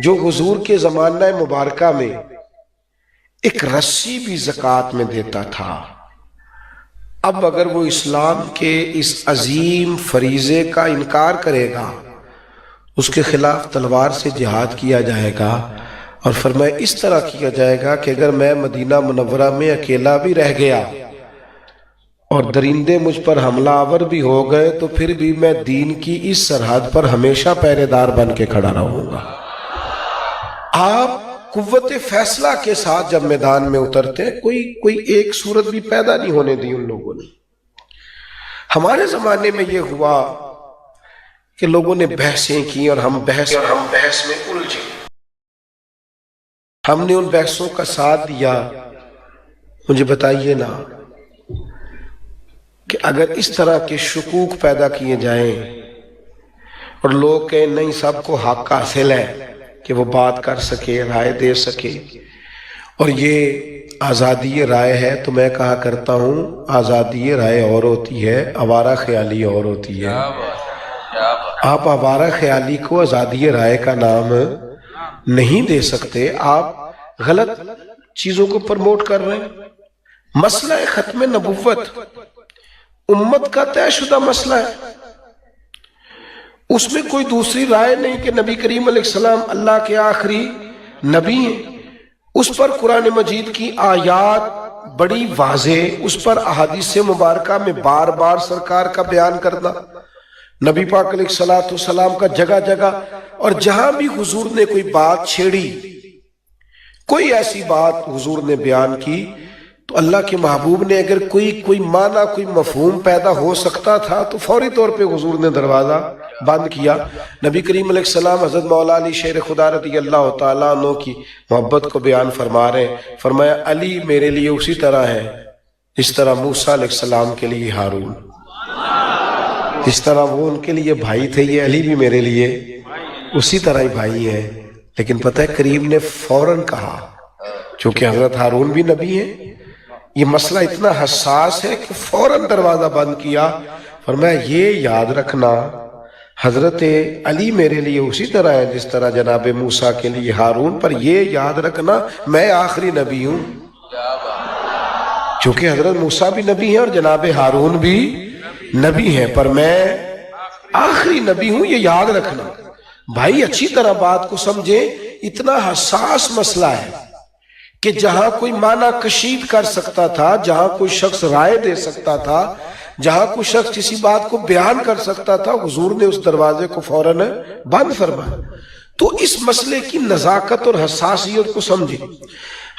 جو حضور کے زمانہ مبارکہ میں ایک رسی بھی زکوٰۃ میں دیتا تھا، اب اگر وہ اسلام کے اس عظیم فریضے کا انکار کرے گا اس کے خلاف تلوار سے جہاد کیا جائے گا، اور فرمایا اس طرح کیا جائے گا کہ اگر میں مدینہ منورہ میں اکیلا بھی رہ گیا اور درندے مجھ پر حملہ آور بھی ہو گئے تو پھر بھی میں دین کی اس سرحد پر ہمیشہ پہرے دار بن کے کھڑا رہوں گا۔ آپ قوت فیصلہ کے ساتھ جب میدان میں اترتے ہیں، کوئی ایک صورت بھی پیدا نہیں ہونے دی ان لوگوں نے۔ ہمارے زمانے میں یہ ہوا کہ لوگوں نے بحثیں کی اور ہم بحث میں الجھے، ہم نے ان بحثوں کا ساتھ دیا۔ مجھے بتائیے نا کہ اگر اس طرح کے شکوک پیدا کیے جائیں اور لوگ کہیں نہیں سب کو حق حاصل ہے کہ وہ بات کر سکے، رائے دے سکے، اور یہ آزادی رائے ہے، تو میں کہا کرتا ہوں آزادی رائے اور ہوتی ہے، آوارہ خیالی اور ہوتی ہے۔ آپ آوارہ خیالی کو آزادی رائے کا نام نہیں دے سکتے، آپ غلط چیزوں کو پرموٹ کر رہے ہیں۔ مسئلہ ختم نبوت امت کا طے شدہ مسئلہ ہے، اس میں کوئی دوسری رائے نہیں کہ نبی کریم علیہ السلام اللہ کے آخری نبی ہیں۔ اس پر قرآن مجید کی آیات بڑی واضح، اس پر احادیث مبارکہ میں بار بار سرکار کا بیان کرنا، نبی پاک علیہ السلام کا جگہ جگہ، اور جہاں بھی حضور نے کوئی بات چھیڑی، کوئی ایسی بات حضور نے بیان کی تو اللہ کے محبوب نے اگر کوئی معنی کوئی مفہوم پیدا ہو سکتا تھا تو فوری طور پہ حضور نے دروازہ بند کیا۔ نبی کریم علیہ السلام حضرت مولا علی شیر خدا رضی اللہ تعالیٰ عنہ کی محبت کو بیان فرما رہے ہیں، فرمایا علی میرے لیے اسی طرح ہے جس طرح موسیٰ علیہ السلام کے لیے ہارون۔ اس طرح وہ ان کے لیے بھائی تھے، یہ علی بھی میرے لیے اسی طرح ہی بھائی ہیں۔ لیکن پتہ ہے کریم نے فوراً کہا، چونکہ حضرت ہارون بھی نبی ہیں، یہ مسئلہ اتنا حساس ہے کہ فوراً دروازہ بند کیا، فرمایا یہ یاد رکھنا حضرت علی میرے لیے اسی طرح ہے جس طرح جناب موسیٰ کے لیے ہارون، پر یہ یاد رکھنا میں آخری نبی ہوں۔ چونکہ حضرت موسیٰ بھی نبی ہیں اور جناب ہارون بھی نبی ہیں، پر میں آخری نبی ہوں، یہ یاد رکھنا۔ بھائی اچھی طرح بات کو سمجھے، اتنا حساس مسئلہ ہے کہ جہاں کوئی معنی کشید کر سکتا تھا، جہاں کوئی شخص رائے دے سکتا تھا، جہاں کوئی شخص کسی بات کو بیان کر سکتا تھا، حضور نے اس دروازے کو فوراً بند فرمایا۔ تو اس مسئلے کی نزاکت اور حساسیت کو سمجھے۔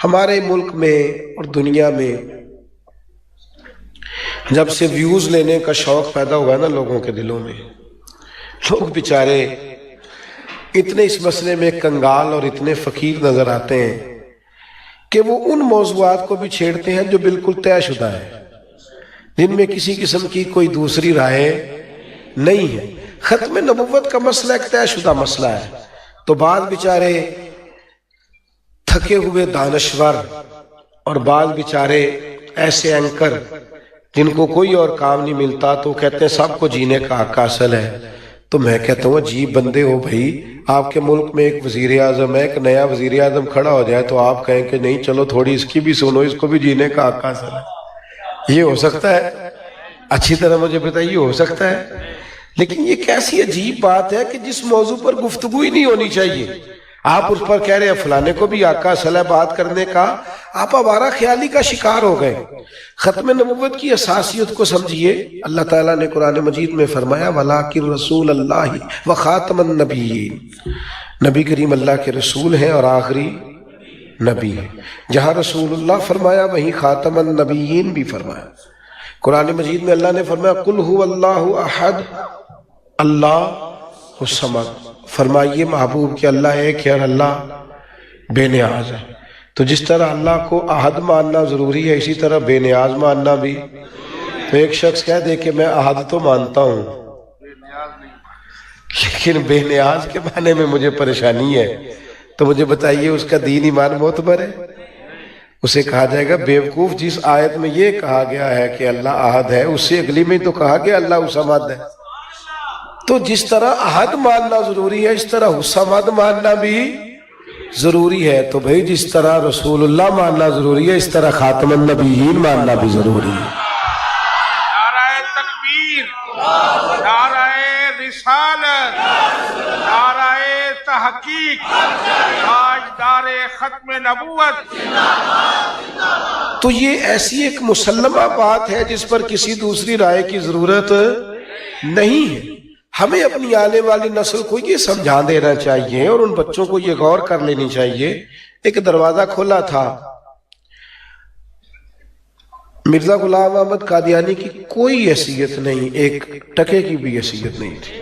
ہمارے ملک میں اور دنیا میں جب سے ویوز لینے کا شوق پیدا ہوا ہے نا لوگوں کے دلوں میں، لوگ بیچارے اتنے اس مسئلے میں کنگال اور اتنے فقیر نظر آتے ہیں کہ وہ ان موضوعات کو بھی چھیڑتے ہیں جو بالکل طے شدہ ہے، جن میں کسی قسم کی کوئی دوسری رائے نہیں ہے۔ ختم نبوت کا مسئلہ ایک طے شدہ مسئلہ ہے، تو بعض بیچارے تھکے ہوئے دانشور اور بعض بیچارے ایسے اینکر جن کو کوئی اور کام نہیں ملتا تو کہتے ہیں سب کو جینے کا حق حاصل ہے۔ تو میں کہتا ہوں عجیب بندے ہو بھائی، آپ کے ملک میں ایک وزیر اعظم ہے، ایک نیا وزیر اعظم کھڑا ہو جائے تو آپ کہیں کہ نہیں چلو تھوڑی اس کی بھی سنو، اس کو بھی جینے کا حق حاصل ہے۔ یہ ہو سکتا ہے؟ اچھی طرح مجھے بتائیے، ہو سکتا ہے؟ لیکن یہ کیسی عجیب بات ہے کہ جس موضوع پر گفتگو ہی نہیں ہونی چاہیے آپ اس پر کہہ رہے ہیں فلانے کو بھی حق حاصل ہے بات کرنے کا۔ آپ آوارہ خیالی کا شکار ہو گئے۔ ختم نبوت کی اساسیت کو سمجھیے۔ اللہ تعالیٰ نے قرآن مجید میں فرمایا وَلَٰكِن رسول اللہ وخاتم النبیین، نبی کریم اللہ کے رسول ہیں اور آخری نبی ہیں۔ جہاں رسول اللہ فرمایا وہیں خاتم النبیین بھی فرمایا۔ قرآن مجید میں اللہ نے فرمایا قُلْ هُوَ اللَّهُ أَحَدٌ اللہ الصمد، فرمائیے محبوب کہ اللہ ایک ہے اور اللہ بے نیاز ہے۔ تو جس طرح اللہ کو احد ماننا ضروری ہے، اسی طرح بے نیاز ماننا بھی۔ تو ایک شخص کہہ دے کہ میں احد تو مانتا ہوں لیکن بے نیاز کے معنی میں مجھے پریشانی ہے، تو مجھے بتائیے اس کا دین ایمان معتبر ہے؟ اسے کہا جائے گا بیوقوف، جس آیت میں یہ کہا گیا ہے کہ اللہ احد ہے، اس سے اگلی میں تو کہا کہ اللہ الصمد ہے۔ تو جس طرح احد ماننا ضروری ہے، اس طرح الصمد ماننا بھی ضروری ہے۔ تو بھئی جس طرح رسول اللہ ماننا ضروری ہے، اس طرح خاتم النبیین ماننا بھی ضروری ہے۔ نعرہ تکبیر، نعرہ رسالت، نعرہ تحقیق، تاجدار ختم نبوت۔ تو یہ ایسی ایک مسلمہ بات ہے جس پر کسی دوسری رائے کی ضرورت نہیں ہے۔ ہمیں اپنی آنے والی نسل کو یہ سمجھا دینا چاہیے اور ان بچوں کو یہ غور کر لینی چاہیے۔ ایک دروازہ کھولا تھا، مرزا غلام احمد قادیانی کی کوئی حیثیت نہیں، ایک ٹکے کی بھی حیثیت نہیں تھی،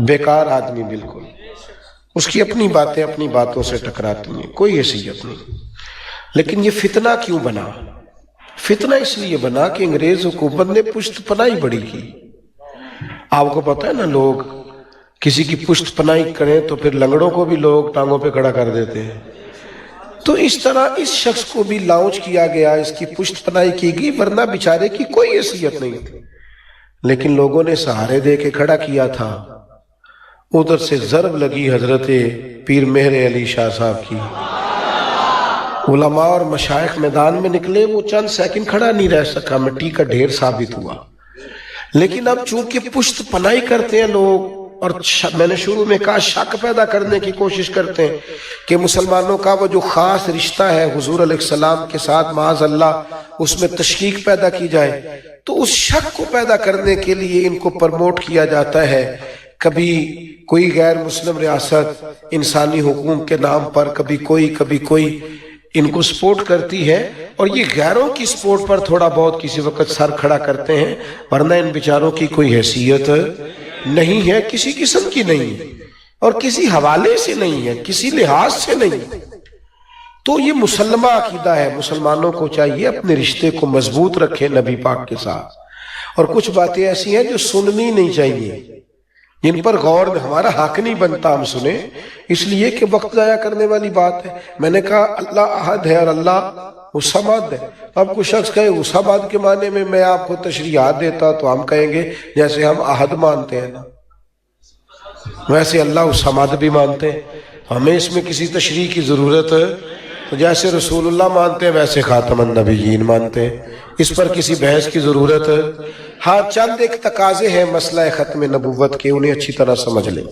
بیکار آدمی بالکل، اس کی اپنی باتیں اپنی باتوں سے ٹکراتی ہیں، کوئی حیثیت نہیں۔ لیکن یہ فتنہ کیوں بنا؟ فتنہ اس لیے بنا کہ انگریز حکومت نے پشت پناہی بڑی کی۔ آپ کو پتہ ہے نا، لوگ کسی کی پشت پناہی کریں تو پھر لنگڑوں کو بھی لوگ ٹانگوں پہ کھڑا کر دیتے ہیں۔ تو اس طرح اس شخص کو بھی لانچ کیا گیا، اس کی پشت پناہی کی گئی، ورنہ بیچارے کی کوئی حیثیت نہیں تھی، لیکن لوگوں نے سہارے دے کے کھڑا کیا تھا۔ ادھر سے ضرب لگی حضرت پیر مہر علی شاہ صاحب کی، علماء اور مشائخ میدان میں نکلے، وہ چند سیکنڈ کھڑا نہیں رہ سکا، مٹی کا ڈھیر ثابت ہوا۔ لیکن اب چونکہ پشت پناہی کرتے ہیں لوگ، اور میں نے شروع میں کہا شک پیدا کرنے کی کوشش کرتے ہیں کہ مسلمانوں کا وہ جو خاص رشتہ ہے حضور علیہ السلام کے ساتھ، معاذ اللہ اس میں تشکیک پیدا کی جائے، تو اس شک کو پیدا کرنے کے لیے ان کو پرموٹ کیا جاتا ہے۔ کبھی کوئی غیر مسلم ریاست انسانی حقوق کے نام پر، کبھی کوئی ان کو سپورٹ کرتی ہے، اور یہ غیروں کی سپورٹ پر تھوڑا بہت کسی وقت سر کھڑا کرتے ہیں، ورنہ ان بیچاروں کی کوئی حیثیت نہیں ہے، کسی قسم کی نہیں ہے، اور کسی حوالے سے نہیں ہے، کسی لحاظ سے نہیں۔ تو یہ مسلمہ عقیدہ ہے، مسلمانوں کو چاہیے اپنے رشتے کو مضبوط رکھے نبی پاک کے ساتھ، اور کچھ باتیں ایسی ہیں جو سننی نہیں چاہیے، جن پر غور ہمارا حق نہیں بنتا ہم سنیں، اس لیے کہ وقت ضائع کرنے والی بات ہے۔ میں نے کہا اللہ احد ہے اور اللہ الصمد ہے۔ اب کوئی شخص کہے الصمد کے معنی میں آپ کو تشریحات دیتا تو ہم کہیں گے جیسے ہم احد مانتے ہیں نا، ویسے اللہ الصمد بھی مانتے ہیں، ہمیں اس میں کسی تشریح کی ضرورت ہے؟ تو جیسے رسول اللہ مانتے ہیں ویسے خاتم النبیین مانتے ہیں، اس پر کسی بحث کی ضرورت ہے؟ ہاں چند ایک تقاضے ہیں مسئلہ ختم نبوت کے، انہیں اچھی طرح سمجھ لیں۔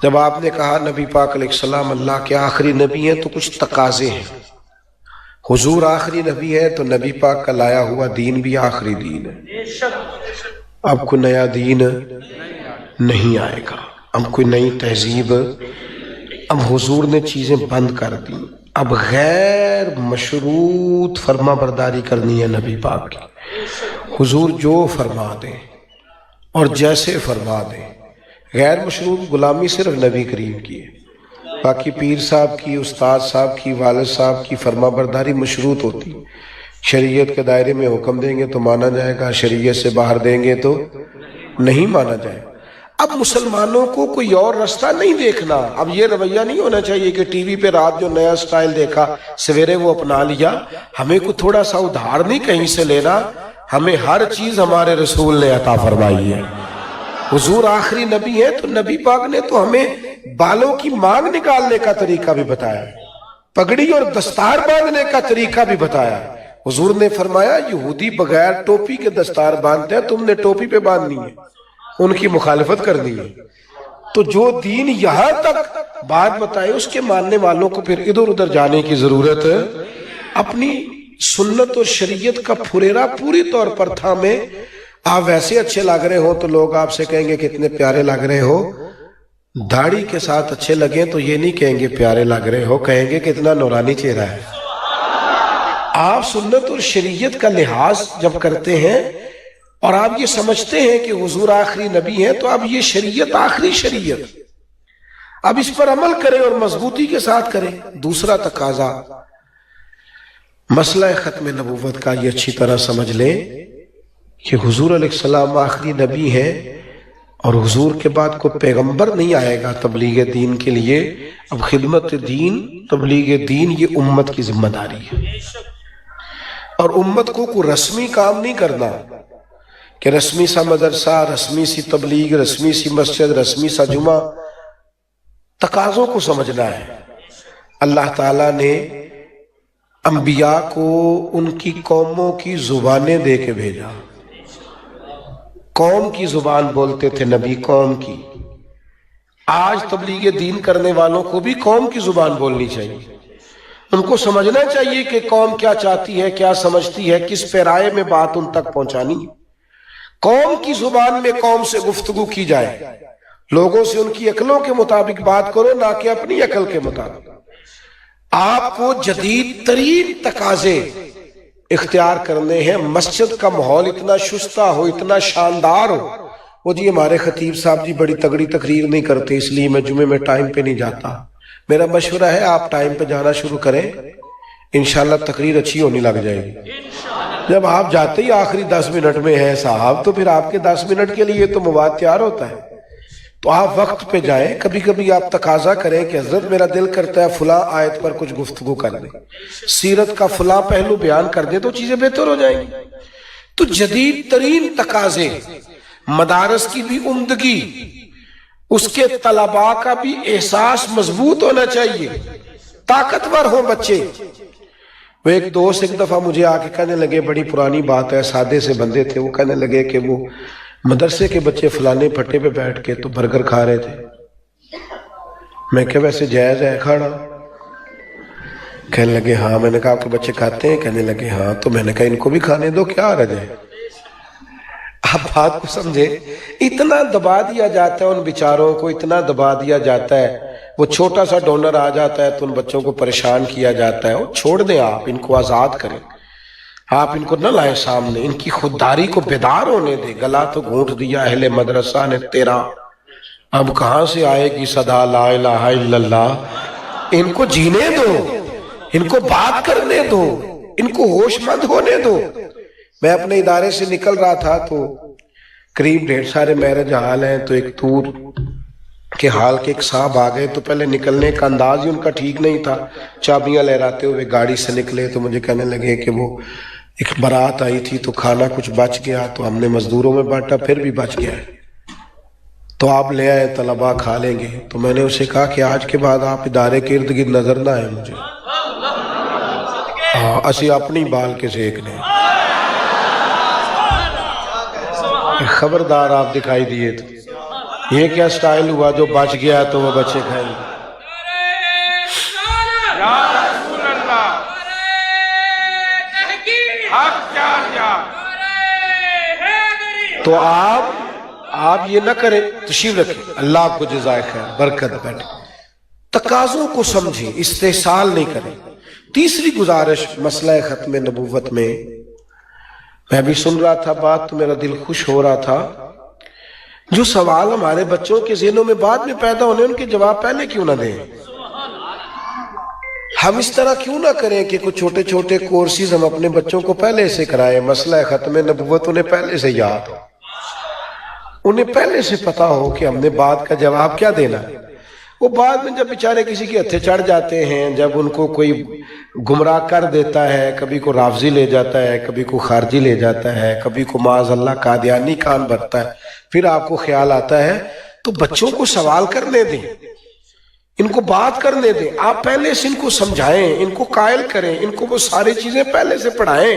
جب آپ نے کہا نبی پاک علیہ السلام اللہ کے آخری نبی ہیں تو کچھ تقاضے ہیں۔ حضور آخری نبی ہے تو نبی پاک کا لایا ہوا دین بھی آخری دین ہے، اب کوئی نیا دین نہیں آئے گا، اب کوئی نئی تہذیب، اب حضور نے چیزیں بند کر دی، اب غیر مشروط فرما برداری کرنی ہے نبی پاک کی۔ حضور جو فرما دیں اور جیسے فرما دیں، غیر مشروط غلامی صرف نبی کریم کی ہے، باقی پیر صاحب کی، استاد صاحب کی، والد صاحب کی فرما برداری مشروط ہوتی۔ شریعت کے دائرے میں حکم دیں گے تو مانا جائے گا، شریعت سے باہر دیں گے تو نہیں مانا جائے گا۔ اب مسلمانوں کو کوئی اور راستہ نہیں دیکھنا، اب یہ رویہ نہیں ہونا چاہیے کہ ٹی وی پہ رات جو نیا سٹائل دیکھا سویرے وہ اپنا لیا، ہمیں کو تھوڑا سا ادھار نہیں کہیں سے لینا، ہمیں ہر چیز ہمارے رسول نے عطا فرمائی ہے۔ حضور آخری نبی ہے تو نبی پاک نے تو ہمیں بالوں کی مانگ نکالنے کا طریقہ بھی بتایا، پگڑی اور دستار باندھنے کا طریقہ بھی بتایا۔ حضور نے فرمایا یہودی بغیر ٹوپی کے دستار باندھتے ہیں، تم نے ٹوپی پہ باندھنی ہے، ان کی مخالفت کرنی ہے۔ تو جو دین یہاں تک بات بتائے اس کے ماننے والوں کو پھر ادھر ادھر جانے کی ضرورت ہے۔ اپنی سنت اور شریعت کا پھریرا پوری طور پر تھامے۔ آپ ویسے اچھے لگ رہے ہو تو لوگ آپ سے کہیں گے کتنے پیارے لگ رہے ہو، داڑھی کے ساتھ اچھے لگیں تو یہ نہیں کہیں گے پیارے لگ رہے ہو، کہیں گے کتنا نورانی چہرہ ہے۔ آپ سنت اور شریعت کا لحاظ جب کرتے ہیں اور آپ یہ سمجھتے ہیں کہ حضور آخری نبی ہیں تو اب یہ شریعت آخری شریعت، اب اس پر عمل کریں اور مضبوطی کے ساتھ کریں۔ دوسرا تقاضا مسئلہ ختم نبوت کا یہ اچھی طرح سمجھ لیں کہ حضور علیہ السلام آخری نبی ہیں اور حضور کے بعد کوئی پیغمبر نہیں آئے گا تبلیغ دین کے لیے۔ اب خدمت دین، تبلیغ دین یہ امت کی ذمہ داری ہے، اور امت کو کوئی رسمی کام نہیں کرنا کہ رسمی سا مدرسہ، رسمی سی تبلیغ، رسمی سی مسجد، رسمی سا جمعہ۔ تقاضوں کو سمجھنا ہے۔ اللہ تعالیٰ نے انبیاء کو ان کی قوموں کی زبانیں دے کے بھیجا۔ قوم کی زبان بولتے تھے نبی، قوم کی۔ آج تبلیغ دین کرنے والوں کو بھی قوم کی زبان بولنی چاہیے، ان کو سمجھنا چاہیے کہ قوم کیا چاہتی ہے، کیا سمجھتی ہے، کس پیرائے میں بات ان تک پہنچانی ہے۔ قوم کی زبان میں قوم سے گفتگو کی جائے، لوگوں سے ان کی عقلوں کے مطابق بات کرو، نہ کہ اپنی عقل کے مطابق۔ آپ کو جدید ترین تقاضے اختیار کرنے ہیں۔ مسجد کا ماحول اتنا شستہ ہو، اتنا شاندار ہو۔ وہ جی ہمارے خطیب صاحب جی بڑی تگڑی تقریر نہیں کرتے اس لیے میں جمعے میں ٹائم پہ نہیں جاتا۔ میرا مشورہ ہے آپ ٹائم پہ جانا شروع کریں، انشاءاللہ تقریر اچھی ہونے لگ جائے گی۔ جب آپ جاتے ہی آخری 10 منٹ میں ہیں صاحب تو پھر آپ کے 10 منٹ کے لیے تو مواد تیار ہوتا ہے، تو آپ وقت پہ جائیں۔ کبھی کبھی آپ تقاضا کریں کہ حضرت میرا دل کرتا ہے فلاں آیت پر کچھ گفتگو کر دیں، سیرت کا فلاں پہلو بیان کر دیں، تو چیزیں بہتر ہو جائیں گی۔ تو جدید ترین تقاضے، مدارس کی بھی عمدگی، اس کے طلباء کا بھی احساس مضبوط ہونا چاہیے، طاقتور ہوں بچے۔ وہ ایک دوست ایک دفعہ مجھے آ کے کہنے لگے، بڑی پرانی بات ہے، سادے سے بندے تھے، وہ کہنے لگے کہ وہ مدرسے کے بچے فلانے پھٹے پہ بیٹھ کے تو برگر کھا رہے تھے۔ میں کہ ویسے جائز ہے کھانا؟ کہنے لگے ہاں۔ میں نے کہا آپ کے بچے کھاتے ہیں؟ کہنے لگے ہاں۔ تو میں نے کہا ان کو بھی کھانے دو، کیا حرج ہے؟ آپ بات کو سمجھے، اتنا دبا دیا جاتا ہے ان بیچاروں کو، اتنا دبا دیا جاتا ہے۔ وہ چھوٹا سا ڈونر آ جاتا ہے تو ان بچوں کو پریشان کیا جاتا ہے۔ وہ چھوڑ دیں، آپ ان کو آزاد کریں، آپ ان کو نہ لائیں سامنے، ان کی خودداری کو بیدار ہونے دیں۔ گلا تو گھونٹ دیا اہل مدرسہ نے تیرا، اب کہاں سے آئے گی صدا لا الہ الا اللہ؟ ان کو جینے دو، ان کو بات کرنے دو، ان کو ہوش مند ہونے دو۔ میں اپنے ادارے سے نکل رہا تھا تو قریب ڈھیر سارے میرج حال ہیں، تو ایک دور کے حال کے ایک صاحب آ گئے، تو پہلے نکلنے کا انداز ہی ان کا ٹھیک نہیں تھا، چابیاں لہراتے ہوئے گاڑی سے نکلے، تو مجھے کہنے لگے کہ وہ ایک بارات آئی تھی تو کھانا کچھ بچ گیا تو ہم نے مزدوروں میں بانٹا، پھر بھی بچ گیا ہے، تو آپ لے آئے، طلباء کھا لیں گے۔ تو میں نے اسے کہا کہ آج کے بعد آپ ادارے کے ارد گرد نظر نہ آئے مجھے، اسی اپنی بال کے سیکنے، خبردار آپ دکھائی دیے تو یہ کیا سٹائل ہوا، جو بچ گیا تو وہ بچے کھائیں گے۔ یا رسول اللہ، حق کیا تو آپ یہ نہ کریں، تشریف رکھیں، اللہ آپ کو جزائے خیر برکت بیٹھے، تقاضوں کو سمجھیں، استحصال نہیں کریں۔ تیسری گزارش مسئلہ ختم نبوت میں، میں بھی سن رہا تھا بات تو میرا دل خوش ہو رہا تھا، جو سوال ہمارے بچوں کے ذہنوں میں بعد میں پیدا ہونے ان کے جواب پہلے کیوں نہ دیں؟ ہم اس طرح کیوں نہ کریں کہ کچھ چھوٹے چھوٹے کورسز ہم اپنے بچوں کو پہلے سے کرائیں، مسئلہ ختم نبوت انہیں پہلے سے یاد ہو، انہیں پہلے سے پتا ہو کہ ہم نے بات کا جواب کیا دینا ہے۔ وہ بعد میں جب بیچارے کسی کے ہتھے چڑھ جاتے ہیں، جب ان کو کوئی گمراہ کر دیتا ہے، کبھی کو رافضی لے جاتا ہے، کبھی کو خارجی لے جاتا ہے، کبھی کو معاذ اللہ قادیانی کان بھرتا ہے، پھر آپ کو خیال آتا ہے، تو بچوں کو سوال کرنے دیں، ان کو بات کرنے دیں، آپ پہلے سے ان کو سمجھائیں، ان کو قائل کریں، ان کو وہ ساری چیزیں پہلے سے پڑھائیں۔